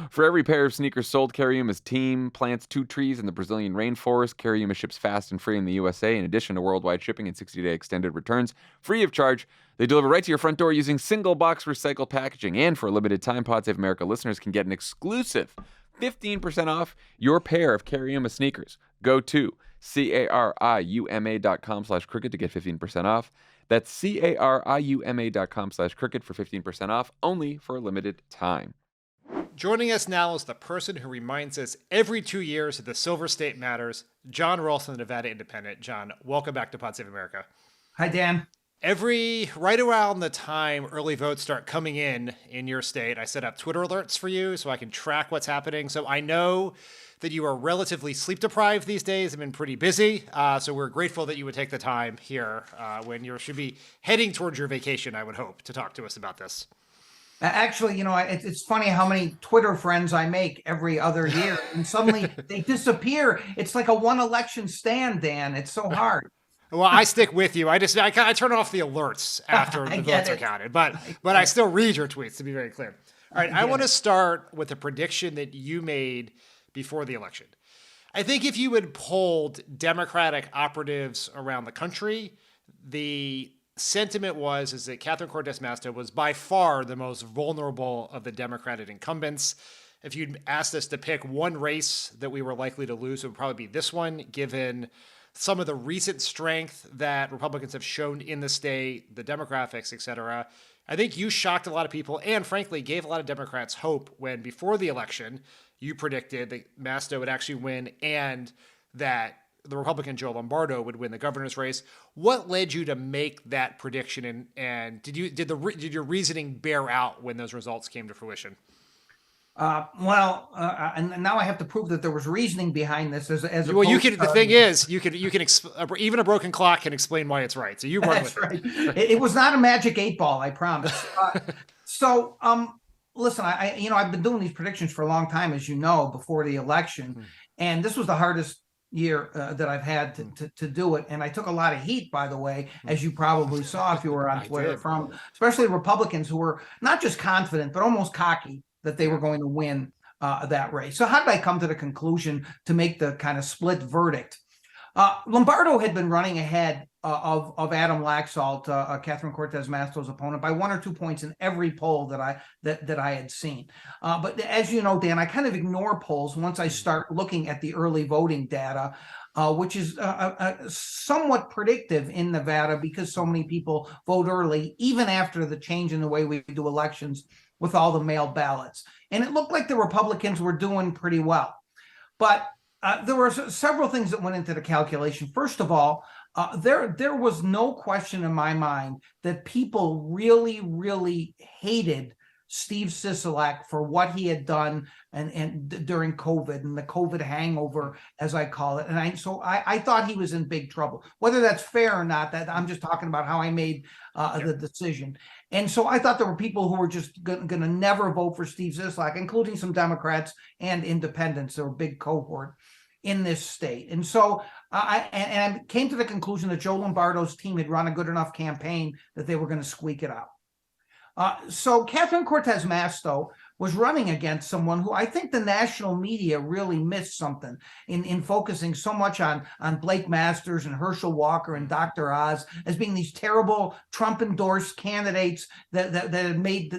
For every pair of sneakers sold, Cariuma's team plants 2 trees in the Brazilian rainforest. Cariuma ships fast and free in the USA, in addition to worldwide shipping and 60-day extended returns, free of charge. They deliver right to your front door using single-box recycled packaging. And for a limited time, Pod Save America listeners can get an exclusive 15% off your pair of Cariuma sneakers. Go to cariuma.com/crooked to get 15% off. That's cariuma.com/crooked for 15% off, only for a limited time. Joining us now is the person who reminds us every 2 years that the Silver State matters, Jon Ralston, the Nevada Independent. Jon, welcome back to Pod Save America. Hi, Dan. Right around the time early votes start coming in your state, I set up Twitter alerts for you so I can track what's happening. So I know that you are relatively sleep deprived these days. I've been pretty busy. So we're grateful that you would take the time here when you should be heading towards your vacation, I would hope, to talk to us about this. Actually, it's funny how many Twitter friends I make every other year, and suddenly they disappear. It's like a one election stand, Dan. It's so hard. Well, I stick with you. I turn off the alerts after the votes are counted, but I still read your tweets, to be very clear. All right, I want to start with a prediction that you made before the election. I think if you had polled Democratic operatives around the country, the sentiment is that Catherine Cortez Masto was by far the most vulnerable of the Democratic incumbents. If you'd asked us to pick one race that we were likely to lose, it would probably be this one, given some of the recent strength that Republicans have shown in the state, the demographics, et cetera. I think you shocked a lot of people and, frankly, gave a lot of Democrats hope when, before the election, you predicted that Masto would actually win and that the Republican Joe Lombardo would win the governor's race. What led you to make that prediction, and did your reasoning bear out when those results came to fruition? And now I have to prove that there was reasoning behind this. Well, you can. The thing is, you can even a broken clock can explain why it's right. So you run with it. It was not a magic 8-ball, I promise. Listen, I've been doing these predictions for a long time, as you know, before the election, and this was the hardest year that I've had to do it. And I took a lot of heat, by the way, as you probably saw if you were on Twitter, from especially Republicans who were not just confident, but almost cocky that they were going to win that race. So how did I come to the conclusion to make the kind of split verdict? Lombardo had been running ahead of Adam Laxalt, Catherine Cortez Masto's opponent, by 1 or 2 points in every poll that I had seen. But as you know, Dan, I kind of ignore polls once I start looking at the early voting data. which is somewhat predictive in Nevada because so many people vote early, even after the change in the way we do elections with all the mail ballots. And it looked like the Republicans were doing pretty well. But there were several things that went into the calculation. First of all, there was no question in my mind that people really, really hated Steve Sisolak for what he had done and during COVID and the COVID hangover, as I call it. And I thought he was in big trouble. Whether that's fair or not, that I'm just talking about how I made the decision. And so I thought there were people who were just going to never vote for Steve Sisolak, including some Democrats and independents. They were a big cohort in this state. And so I came to the conclusion that Joe Lombardo's team had run a good enough campaign that they were going to squeak it out. So Catherine Cortez Masto was running against someone who I think the national media really missed something in focusing so much on Blake Masters and Herschel Walker and Dr. Oz as being these terrible Trump-endorsed candidates that had made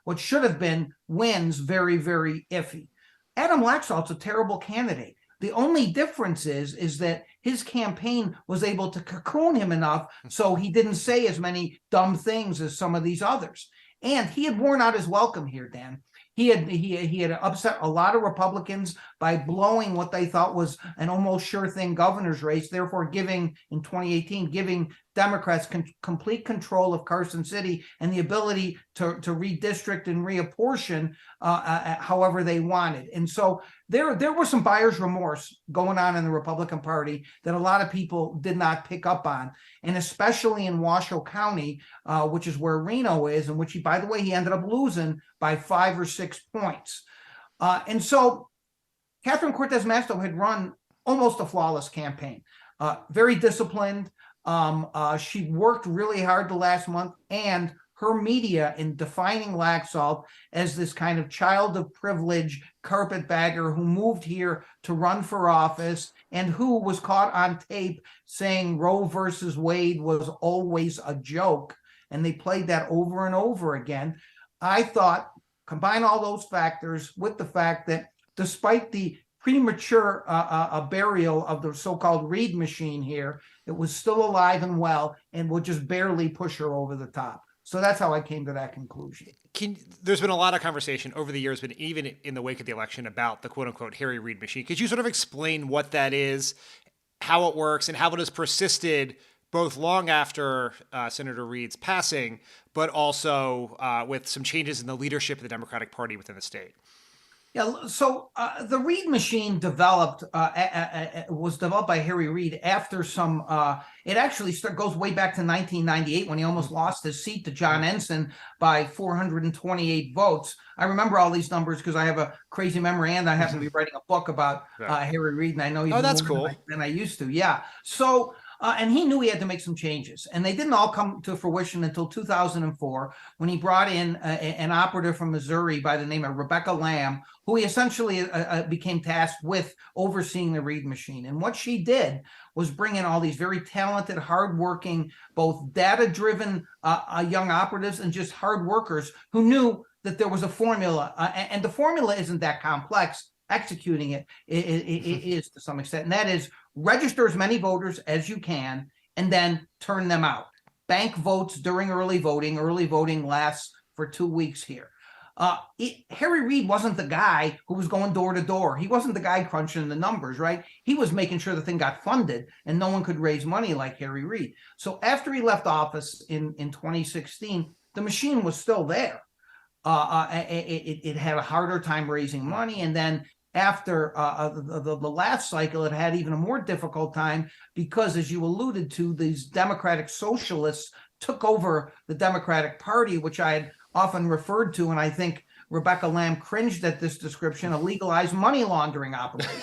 what should have been wins very, very iffy. Adam Laxalt's a terrible candidate. The only difference is that his campaign was able to cocoon him enough so he didn't say as many dumb things as some of these others. And he had worn out his welcome here, Dan. He had upset a lot of Republicans by blowing what they thought was an almost sure thing governor's race, therefore giving Democrats complete control of Carson City and the ability to redistrict and reapportion however they wanted. And so there was some buyer's remorse going on in the Republican Party that a lot of people did not pick up on, and especially in Washoe County, which is where Reno is, and which, by the way, he ended up losing by 5 or 6 points. And so Catherine Cortez Masto had run almost a flawless campaign, very disciplined. She worked really hard the last month, and her media in defining Laxalt as this kind of child of privilege carpetbagger who moved here to run for office and who was caught on tape saying Roe versus Wade was always a joke. And they played that over and over again. I thought, combine all those factors with the fact that despite the premature burial of the so-called Reid machine here, it was still alive and well and would just barely push her over the top. So that's how I came to that conclusion. There's been a lot of conversation over the years, but even in the wake of the election, about the quote-unquote Harry Reid machine. Could you sort of explain what that is, how it works, and how it has persisted both long after Senator Reid's passing, but also with some changes in the leadership of the Democratic Party within the state? Yeah, so the Reid machine was developed by Harry Reid after some, it actually goes way back to 1998 when he almost lost his seat to John Ensign by 428 votes. I remember all these numbers because I have a crazy memory, and I happen to be writing a book about Harry Reid, and I know you that's cool. Than I used to, yeah. So, and he knew he had to make some changes, and they didn't all come to fruition until 2004 when he brought in an operative from Missouri by the name of Rebecca Lamb, who he essentially became tasked with overseeing the Reid machine. And what she did was bring in all these very talented, hardworking, both data-driven young operatives and just hard workers who knew that there was a formula, and the formula isn't that complex. Executing it is to some extent, and that is register as many voters as you can and then turn them out. Bank votes during early voting. Early voting lasts for 2 weeks here. Harry Reid wasn't the guy who was going door to door. He wasn't the guy crunching the numbers, right? He was making sure the thing got funded and no one could raise money like Harry Reid. So after he left office in 2016, the machine was still there. It had a harder time raising money, and then after the last cycle, it had even a more difficult time because, as you alluded to, these democratic socialists took over the Democratic Party, which I had often referred to, and I think Rebecca Lamb cringed at this description, a legalized money laundering operation,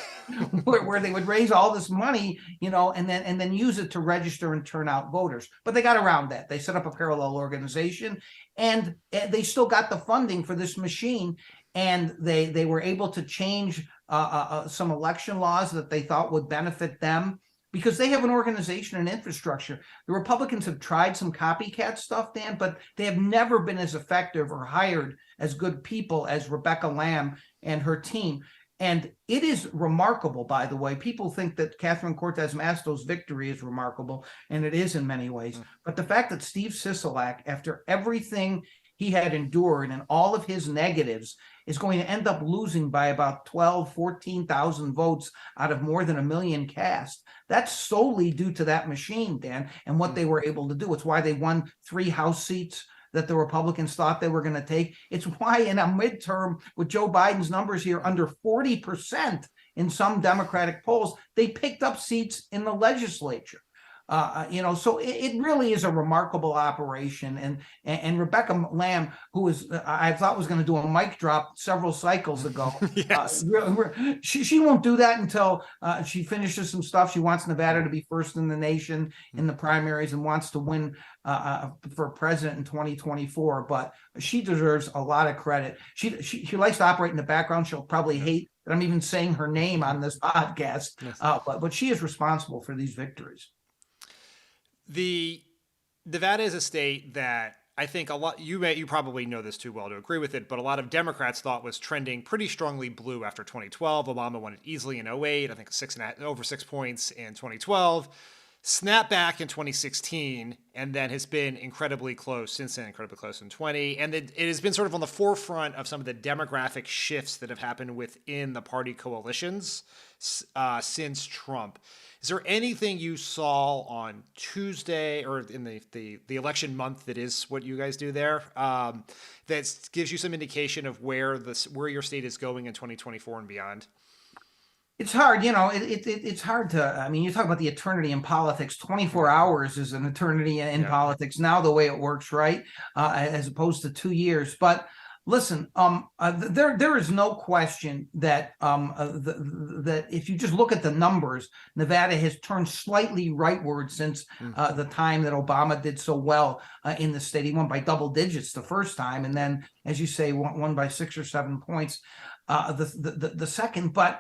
where they would raise all this money, and then use it to register and turn out voters. But they got around that. They set up a parallel organization, and they still got the funding for this machine. And they were able to change some election laws that they thought would benefit them because they have an organization and infrastructure. The Republicans have tried some copycat stuff, Dan, but they have never been as effective or hired as good people as Rebecca Lamb and her team. And it is remarkable, by the way. People think that Catherine Cortez Masto's victory is remarkable, and it is in many ways. But the fact that Steve Sisolak, after everything he had endured and all of his negatives, is going to end up losing by about 12, 14,000 votes out of more than 1 million cast. That's solely due to that machine, Dan, and what they were able to do. It's why they won 3 House seats that the Republicans thought they were going to take. It's why in a midterm with Joe Biden's numbers here under 40% in some Democratic polls, they picked up seats in the legislature. So it really is a remarkable operation. And Rebecca Lamb, who I thought was going to do a mic drop several cycles ago, Yes. She won't do that until she finishes some stuff. She wants Nevada to be first in the nation in the primaries and wants to win for president in 2024. But she deserves a lot of credit. She likes to operate in the background. She'll probably hate that I'm even saying her name on this podcast, but she is responsible for these victories. Nevada is a state that I think a lot, you probably know this too well to agree with it, but a lot of Democrats thought was trending pretty strongly blue after 2012. Obama won it easily in 2008, I think over 6 points in 2012, snapped back in 2016, and then has been incredibly close since then, incredibly close in 20. And it has been sort of on the forefront of some of the demographic shifts that have happened within the party coalitions since Trump. Is there anything you saw on Tuesday or in the election month that is what you guys do there that gives you some indication of where your state is going in 2024 and beyond? It's hard, it's hard to, you talk about the eternity in politics. 24 hours is an eternity in politics now, the way it works, right? As opposed to 2 years. But listen, there is no question that that if you just look at the numbers, Nevada has turned slightly rightward since the time that Obama did so well in the state. He won by double digits the first time, and then, as you say, won by 6 or 7 points the second. But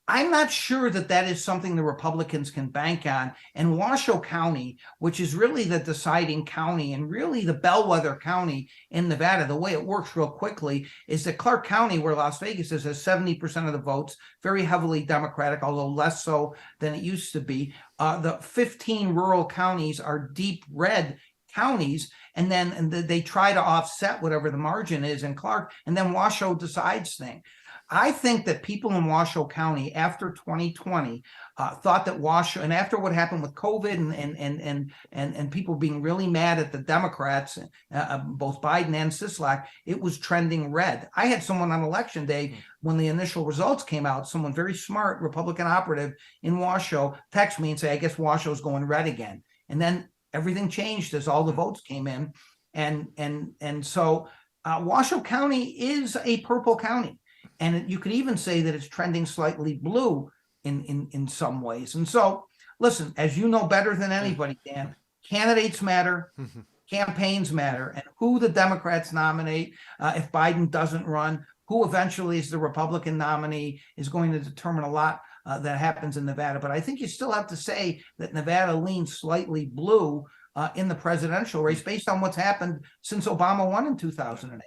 I'm not sure that is something the Republicans can bank on. And Washoe County, which is really the deciding county and really the bellwether county in Nevada, the way it works real quickly is that Clark County, where Las Vegas is, has 70% of the votes, very heavily Democratic, although less so than it used to be. The 15 rural counties are deep red counties, and then they try to offset whatever the margin is in Clark, and then Washoe decides things. I think that people in Washoe County after 2020 thought that Washoe, and after what happened with COVID and people being really mad at the Democrats, both Biden and Sisolak, it was trending red. I had someone on election day when the initial results came out, someone very smart Republican operative in Washoe text me and say, I guess Washoe's going red again. And then everything changed as all the votes came in. And so Washoe County is a purple county. And you could even say that it's trending slightly blue in some ways. And so, listen, as you know better than anybody, Dan, candidates matter, campaigns matter, and who the Democrats nominate if Biden doesn't run, who eventually is the Republican nominee is going to determine a lot that happens in Nevada. But I think you still have to say that Nevada leans slightly blue in the presidential race based on what's happened since Obama won in 2008.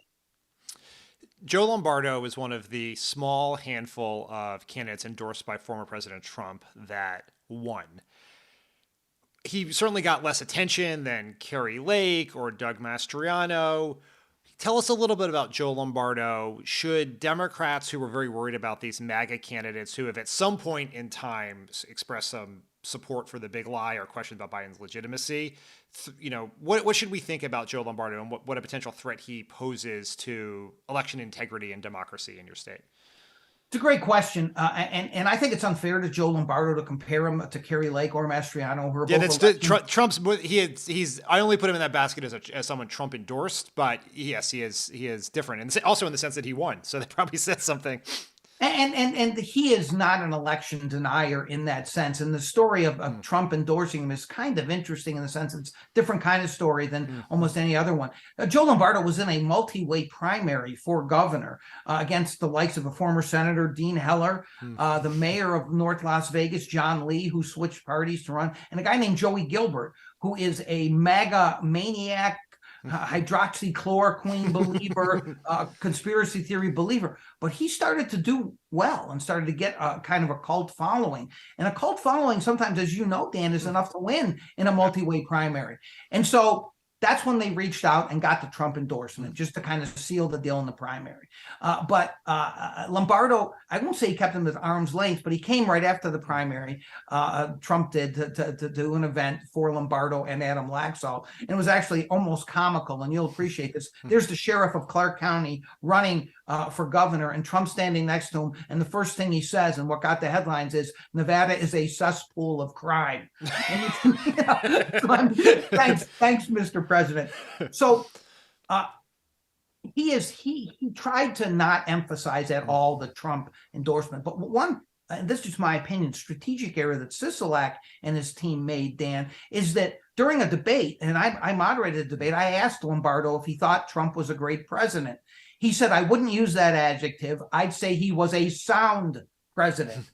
Joe Lombardo is one of the small handful of candidates endorsed by former President Trump that won. He certainly got less attention than Kari Lake or Doug Mastriano. Tell us a little bit about Joe Lombardo. Should Democrats who were very worried about these MAGA candidates who have at some point in time expressed some support for the big lie or questions about Biden's legitimacy, what should we think about Joe Lombardo and what a potential threat he poses to election integrity and democracy in your state? It's a great question, and I think it's unfair to Joe Lombardo to compare him to Kari Lake or Mastriano. Who are both Trump's. He's. I only put him in that basket as someone Trump endorsed, but yes, he is different, and also in the sense that he won. So that probably says something. And he is not an election denier in that sense. And the story of Trump endorsing him is kind of interesting in the sense it's a different kind of story than almost any other one. Joe Lombardo was in a multi-way primary for governor against the likes of a former Senator Dean Heller, the mayor of North Las Vegas, John Lee, who switched parties to run, and a guy named Joey Gilbert, who is a MAGA maniac, hydroxychloroquine believer, conspiracy theory believer, but he started to do well and started to get a kind of a cult following. And a cult following sometimes, as you know, Dan, is enough to win in a multi-way primary. And so that's when they reached out and got the Trump endorsement, just to kind of seal the deal in the primary. But Lombardo, I won't say he kept him at arm's length, but he came right after the primary. Trump did to do an event for Lombardo and Adam Laxalt. And it was actually almost comical, and you'll appreciate this. There's the sheriff of Clark County running for governor, and Trump standing next to him. And the first thing he says, and what got the headlines, is Nevada is a cesspool of crime. And thanks, Mr. President. So he tried to not emphasize at all the Trump endorsement. But one, and this is just my opinion, strategic error that Sisolak and his team made, Dan, is that during a debate, and I moderated a debate, I asked Lombardo if he thought Trump was a great president. He said, I wouldn't use that adjective. I'd say he was a sound president.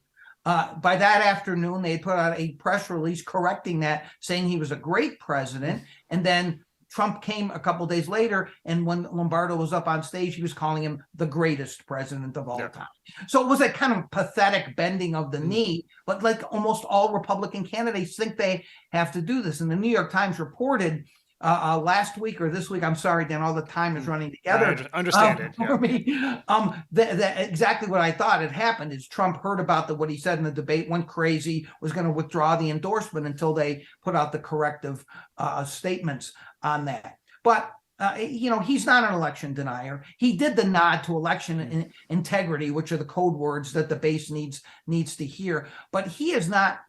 By that afternoon, they put out a press release correcting that, saying he was a great president. And then Trump came a couple of days later, and when Lombardo was up on stage, he was calling him the greatest president of all time. So it was a kind of pathetic bending of the knee, but like almost all Republican candidates think they have to do this. And the New York Times reported last week or this week, I'm sorry, Dan, all the time is running together. I understand it. For me, exactly what I thought had happened is Trump heard about what he said in the debate, went crazy, was going to withdraw the endorsement until they put out the corrective statements on that. But he's not an election denier. He did the nod to election integrity, which are the code words that the base needs to hear. But he has not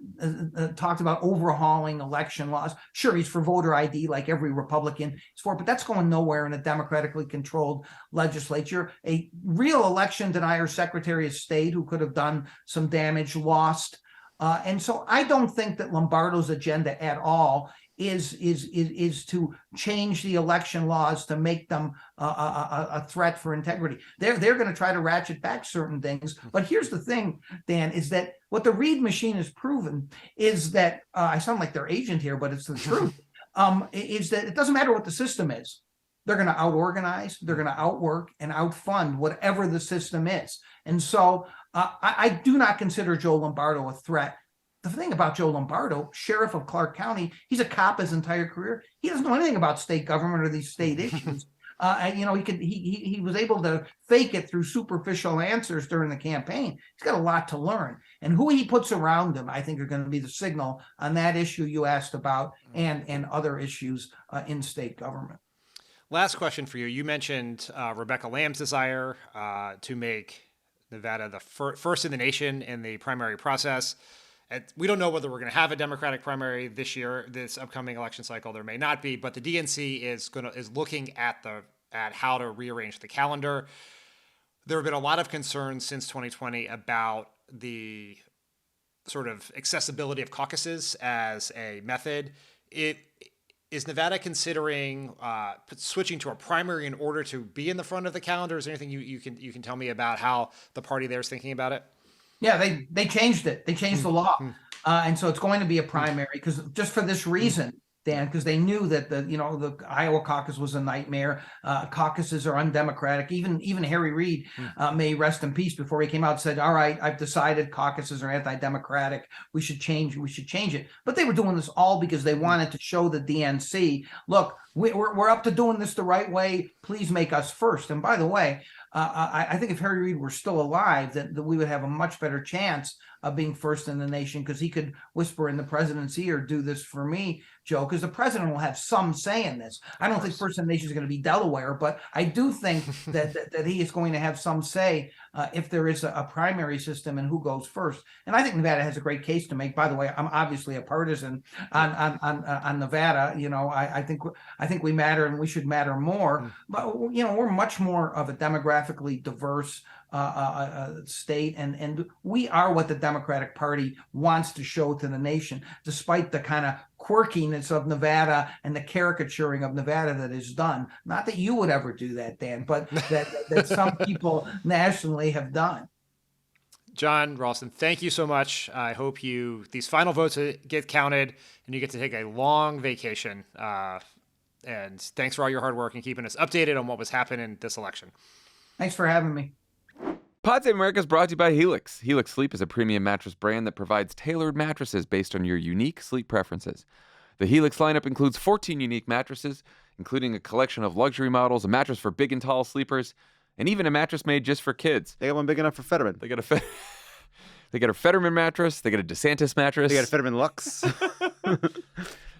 talked about overhauling election laws. Sure, he's for voter ID like every Republican is for, but that's going nowhere in a democratically controlled legislature. A real election denier Secretary of State who could have done some damage lost. And so I don't think that Lombardo's agenda at all is to change the election laws to make them a threat for integrity. They're going to try to ratchet back certain things. But here's the thing, Dan, is that what the Reid machine has proven is that I sound like their agent here, but it's the truth. Is that it doesn't matter what the system is. They're going to out-organize, they're going to outwork and outfund whatever the system is. And so I do not consider Joe Lombardo a threat. The thing about Joe Lombardo, sheriff of Clark County, he's a cop his entire career. He doesn't know anything about state government or these state issues. He was able to fake it through superficial answers during the campaign. He's got a lot to learn. And who he puts around him, I think, are going to be the signal on that issue you asked about and other issues in state government. Last question for you. You mentioned Rebecca Lamb's desire to make Nevada the first in the nation in the primary process. We don't know whether we're going to have a Democratic primary this year, this upcoming election cycle. There may not be, but the DNC is looking at how to rearrange the calendar. There have been a lot of concerns since 2020 about the sort of accessibility of caucuses as a method. Is Nevada considering switching to a primary in order to be in the front of the calendar? Is there anything you can tell me about how the party there is thinking about it? Yeah, they changed it. They changed the law. And so it's going to be a primary because just for this reason, Dan, because they knew that the Iowa caucus was a nightmare. Caucuses are undemocratic. Even Harry Reid, may rest in peace, before he came out and said, all right, I've decided caucuses are anti-democratic. We should change it. But they were doing this all because they wanted to show the DNC, look, we're up to doing this the right way. Please make us first. And by the way, I think if Harry Reid were still alive, that we would have a much better chance of being first in the nation, because he could whisper in the president's ear, do this for me, Joe, because the president will have some say in this. I don't think first in the nation is going to be Delaware, but I do think that he is going to have some say if there is a primary system and who goes first. And I think Nevada has a great case to make. By the way, I'm obviously a partisan on Nevada. I think we matter and we should matter more. But we're much more of a demographically diverse state, and we are what the Democratic Party wants to show to the nation, despite the kind of quirkiness of Nevada and the caricaturing of Nevada that is done. Not that you would ever do that, Dan, but that some people nationally have done. Jon Ralston, thank you so much. I hope these final votes get counted and you get to take a long vacation And thanks for all your hard work and keeping us updated on what was happening this election. Thanks for having me. Pod Save America is brought to you by Helix. Helix Sleep is a premium mattress brand that provides tailored mattresses based on your unique sleep preferences. The Helix lineup includes 14 unique mattresses, including a collection of luxury models, a mattress for big and tall sleepers, and even a mattress made just for kids. They got one big enough for Fetterman. They got a Fetterman mattress. They got a DeSantis mattress. They got a Fetterman Lux.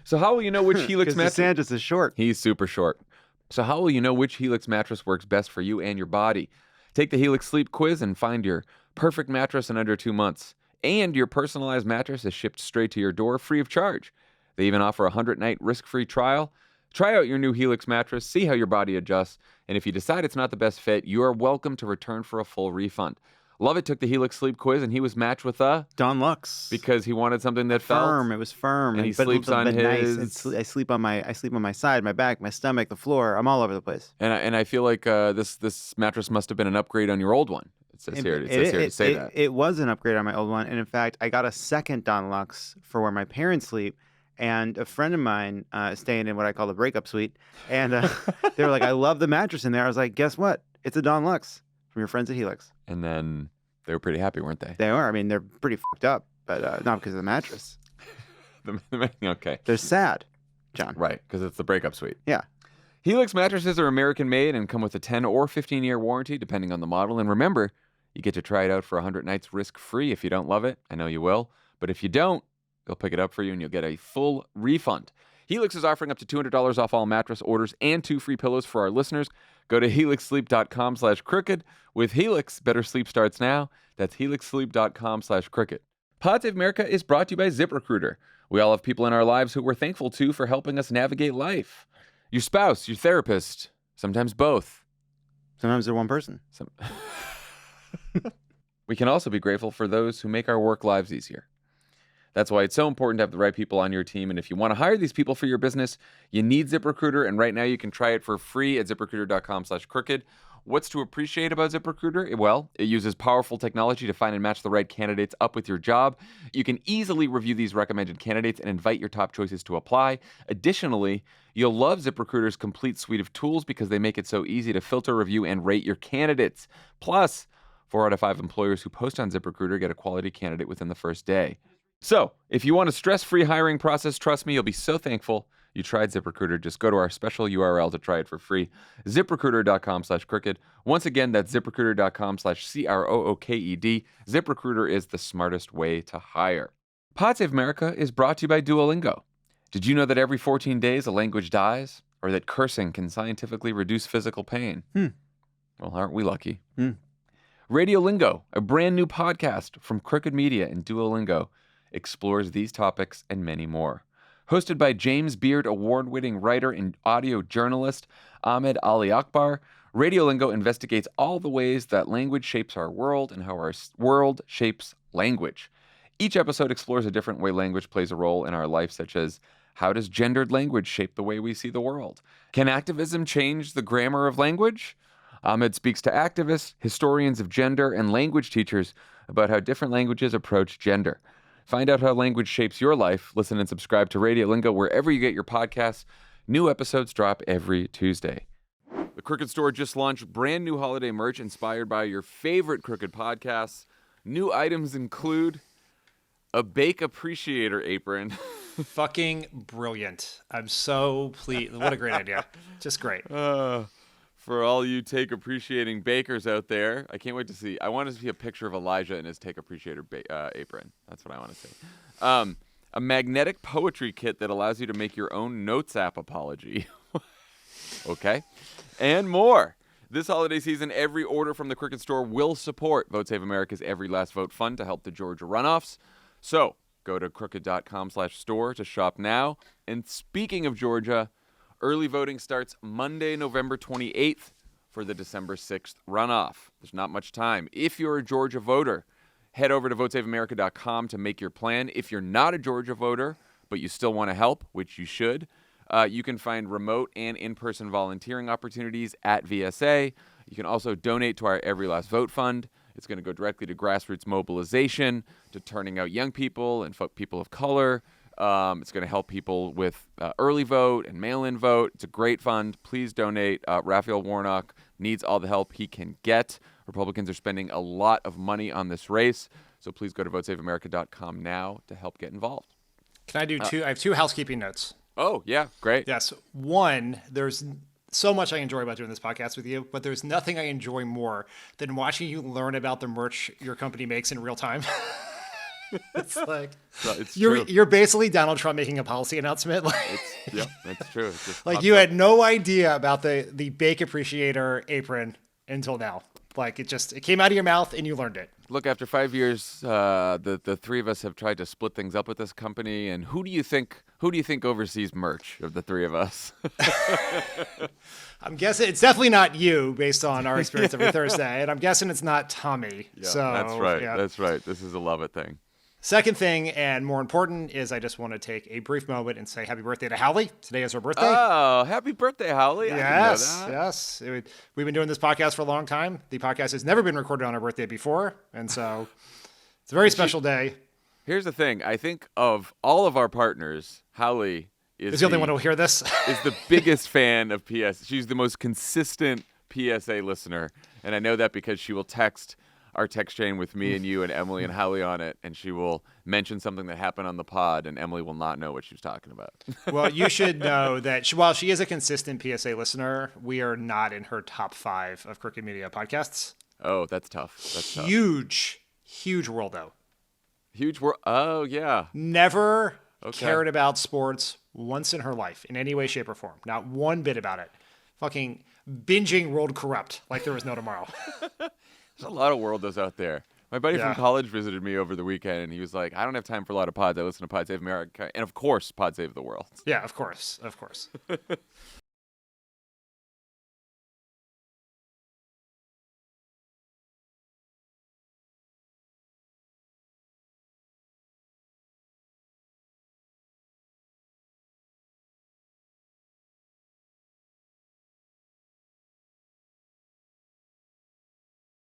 So how will you know which Helix mattress? DeSantis is short. He's super short. So how will you know which Helix mattress works best for you and your body? Take the Helix Sleep Quiz and find your perfect mattress in under 2 months. And your personalized mattress is shipped straight to your door free of charge. They even offer a 100-night risk-free trial. Try out your new Helix mattress, see how your body adjusts, and if you decide it's not the best fit, you are welcome to return for a full refund. Lovett took the Helix Sleep Quiz, and he was matched with a Don Lux because he wanted something that felt firm. It was firm, and he sleeps on his. Nice. I sleep on my side, my back, my stomach, the floor. I'm all over the place. And I feel like this mattress must have been an upgrade on your old one. It says here to say that it was an upgrade on my old one, and in fact, I got a second Don Lux for where my parents sleep. And a friend of mine staying in what I call the breakup suite, and they were like, "I love the mattress in there." I was like, "Guess what? It's a Don Lux from your friends at Helix." And then they were pretty happy, weren't they? They were. I mean, they're pretty fucked up, but not because of the mattress. Okay. They're sad, John. Right, because it's the breakup suite. Yeah. Helix mattresses are American-made and come with a 10 or 15-year warranty, depending on the model. And remember, you get to try it out for 100 nights risk-free if you don't love it. I know you will. But if you don't, they'll pick it up for you and you'll get a full refund. Helix is offering up to $200 off all mattress orders and 2 free pillows for our listeners. Go to helixsleep.com/crooked. With Helix, better sleep starts now. That's helixsleep.com/crooked. Pod Save America is brought to you by ZipRecruiter. We all have people in our lives who we're thankful to for helping us navigate life. Your spouse, your therapist, sometimes both. Sometimes they're one person. We can also be grateful for those who make our work lives easier. That's why it's so important to have the right people on your team. And if you want to hire these people for your business, you need ZipRecruiter. And right now you can try it for free at ZipRecruiter.com/crooked. What's to appreciate about ZipRecruiter? Well, it uses powerful technology to find and match the right candidates up with your job. You can easily review these recommended candidates and invite your top choices to apply. Additionally, you'll love ZipRecruiter's complete suite of tools because they make it so easy to filter, review, and rate your candidates. Plus, 4 out of 5 employers who post on ZipRecruiter get a quality candidate within the first day. So, if you want a stress-free hiring process, trust me, you'll be so thankful you tried ZipRecruiter. Just go to our special URL to try it for free, ZipRecruiter.com/crooked. Once again, that's ZipRecruiter.com/CROOKED. ZipRecruiter is the smartest way to hire. Pod Save America is brought to you by Duolingo. Did you know that every 14 days a language dies? Or that cursing can scientifically reduce physical pain? Well, aren't we lucky? Radiolingo, a brand new podcast from Crooked Media and Duolingo, explores these topics and many more. Hosted by James Beard award-winning writer and audio journalist Ahmed Ali Akbar, Radiolingo investigates all the ways that language shapes our world and how our world shapes language. Each episode explores a different way language plays a role in our life, such as how does gendered language shape the way we see the world? Can activism change the grammar of language? Ahmed speaks to activists, historians of gender, and language teachers about how different languages approach gender. Find out how language shapes your life. Listen and subscribe to Radiolingo wherever you get your podcasts. New episodes drop every Tuesday. The Crooked Store just launched brand new holiday merch inspired by your favorite Crooked podcasts. New items include a Bake Appreciator apron. Fucking brilliant. I'm so pleased. What a great idea. Just great. For all you take appreciating bakers out there, I can't wait to see. I want to see a picture of Elijah in his take appreciator apron. That's what I want to see. A magnetic poetry kit that allows you to make your own Notes app apology. Okay. And more. This holiday season, every order from the Crooked Store will support Vote Save America's Every Last Vote Fund to help the Georgia runoffs. So go to crooked.com/store to shop now. And speaking of Georgia, early voting starts Monday, November 28th for the December 6th runoff. There's not much time. If you're a Georgia voter, head over to votesaveamerica.com to make your plan. If you're not a Georgia voter, but you still want to help, which you should, you can find remote and in-person volunteering opportunities at VSA. You can also donate to our Every Last Vote Fund. It's going to go directly to grassroots mobilization, to turning out young people and people of color, It's going to help people with early vote and mail-in vote. It's a great fund. Please donate. Raphael Warnock needs all the help he can get. Republicans are spending a lot of money on this race, so please go to votesaveamerica.com now to help get involved. Can I do two? I have 2 housekeeping notes. Oh, yeah, great. Yes. One, there's so much I enjoy about doing this podcast with you, but there's nothing I enjoy more than watching you learn about the merch your company makes in real time. It's like you're basically Donald Trump making a policy announcement. Yeah, that's true. It's just like you had no idea about the Bake Appreciator apron until now. Like it came out of your mouth and you learned it. Look, after 5 years, the three of us have tried to split things up with this company. And who do you think oversees merch of the three of us? I'm guessing it's definitely not you, based on our experience every Thursday, and I'm guessing it's not Tommy. Yeah, so that's right. Yeah. That's right. This is a Lovett thing. Second thing, and more important, is I just want to take a brief moment and say happy birthday to Hallie. Today is her birthday. Oh, happy birthday, Hallie. Yes. We've been doing this podcast for a long time. The podcast has never been recorded on her birthday before, and so it's a very special day. Here's the thing. I think of all of our partners, Hallie is the only one who will hear this. Is the biggest fan of PS. She's the most consistent PSA listener, and I know that because she will text our text chain with me and you and Emily and Hallie on it, and she will mention something that happened on the pod, and Emily will not know what she was talking about. Well, you should know that while she is a consistent PSA listener, we are not in her top 5 of Crooked Media podcasts. Oh, that's tough. Huge world, though. Huge world. Oh, yeah. Never cared about sports once in her life in any way, shape, or form. Not one bit about it. Fucking binging World Corrupt like there was no tomorrow. There's a lot of worldos out there. My buddy from college visited me over the weekend, and he was like, I don't have time for a lot of pods. I listen to Pod Save America, and of course, Pod Save the World. Yeah, of course.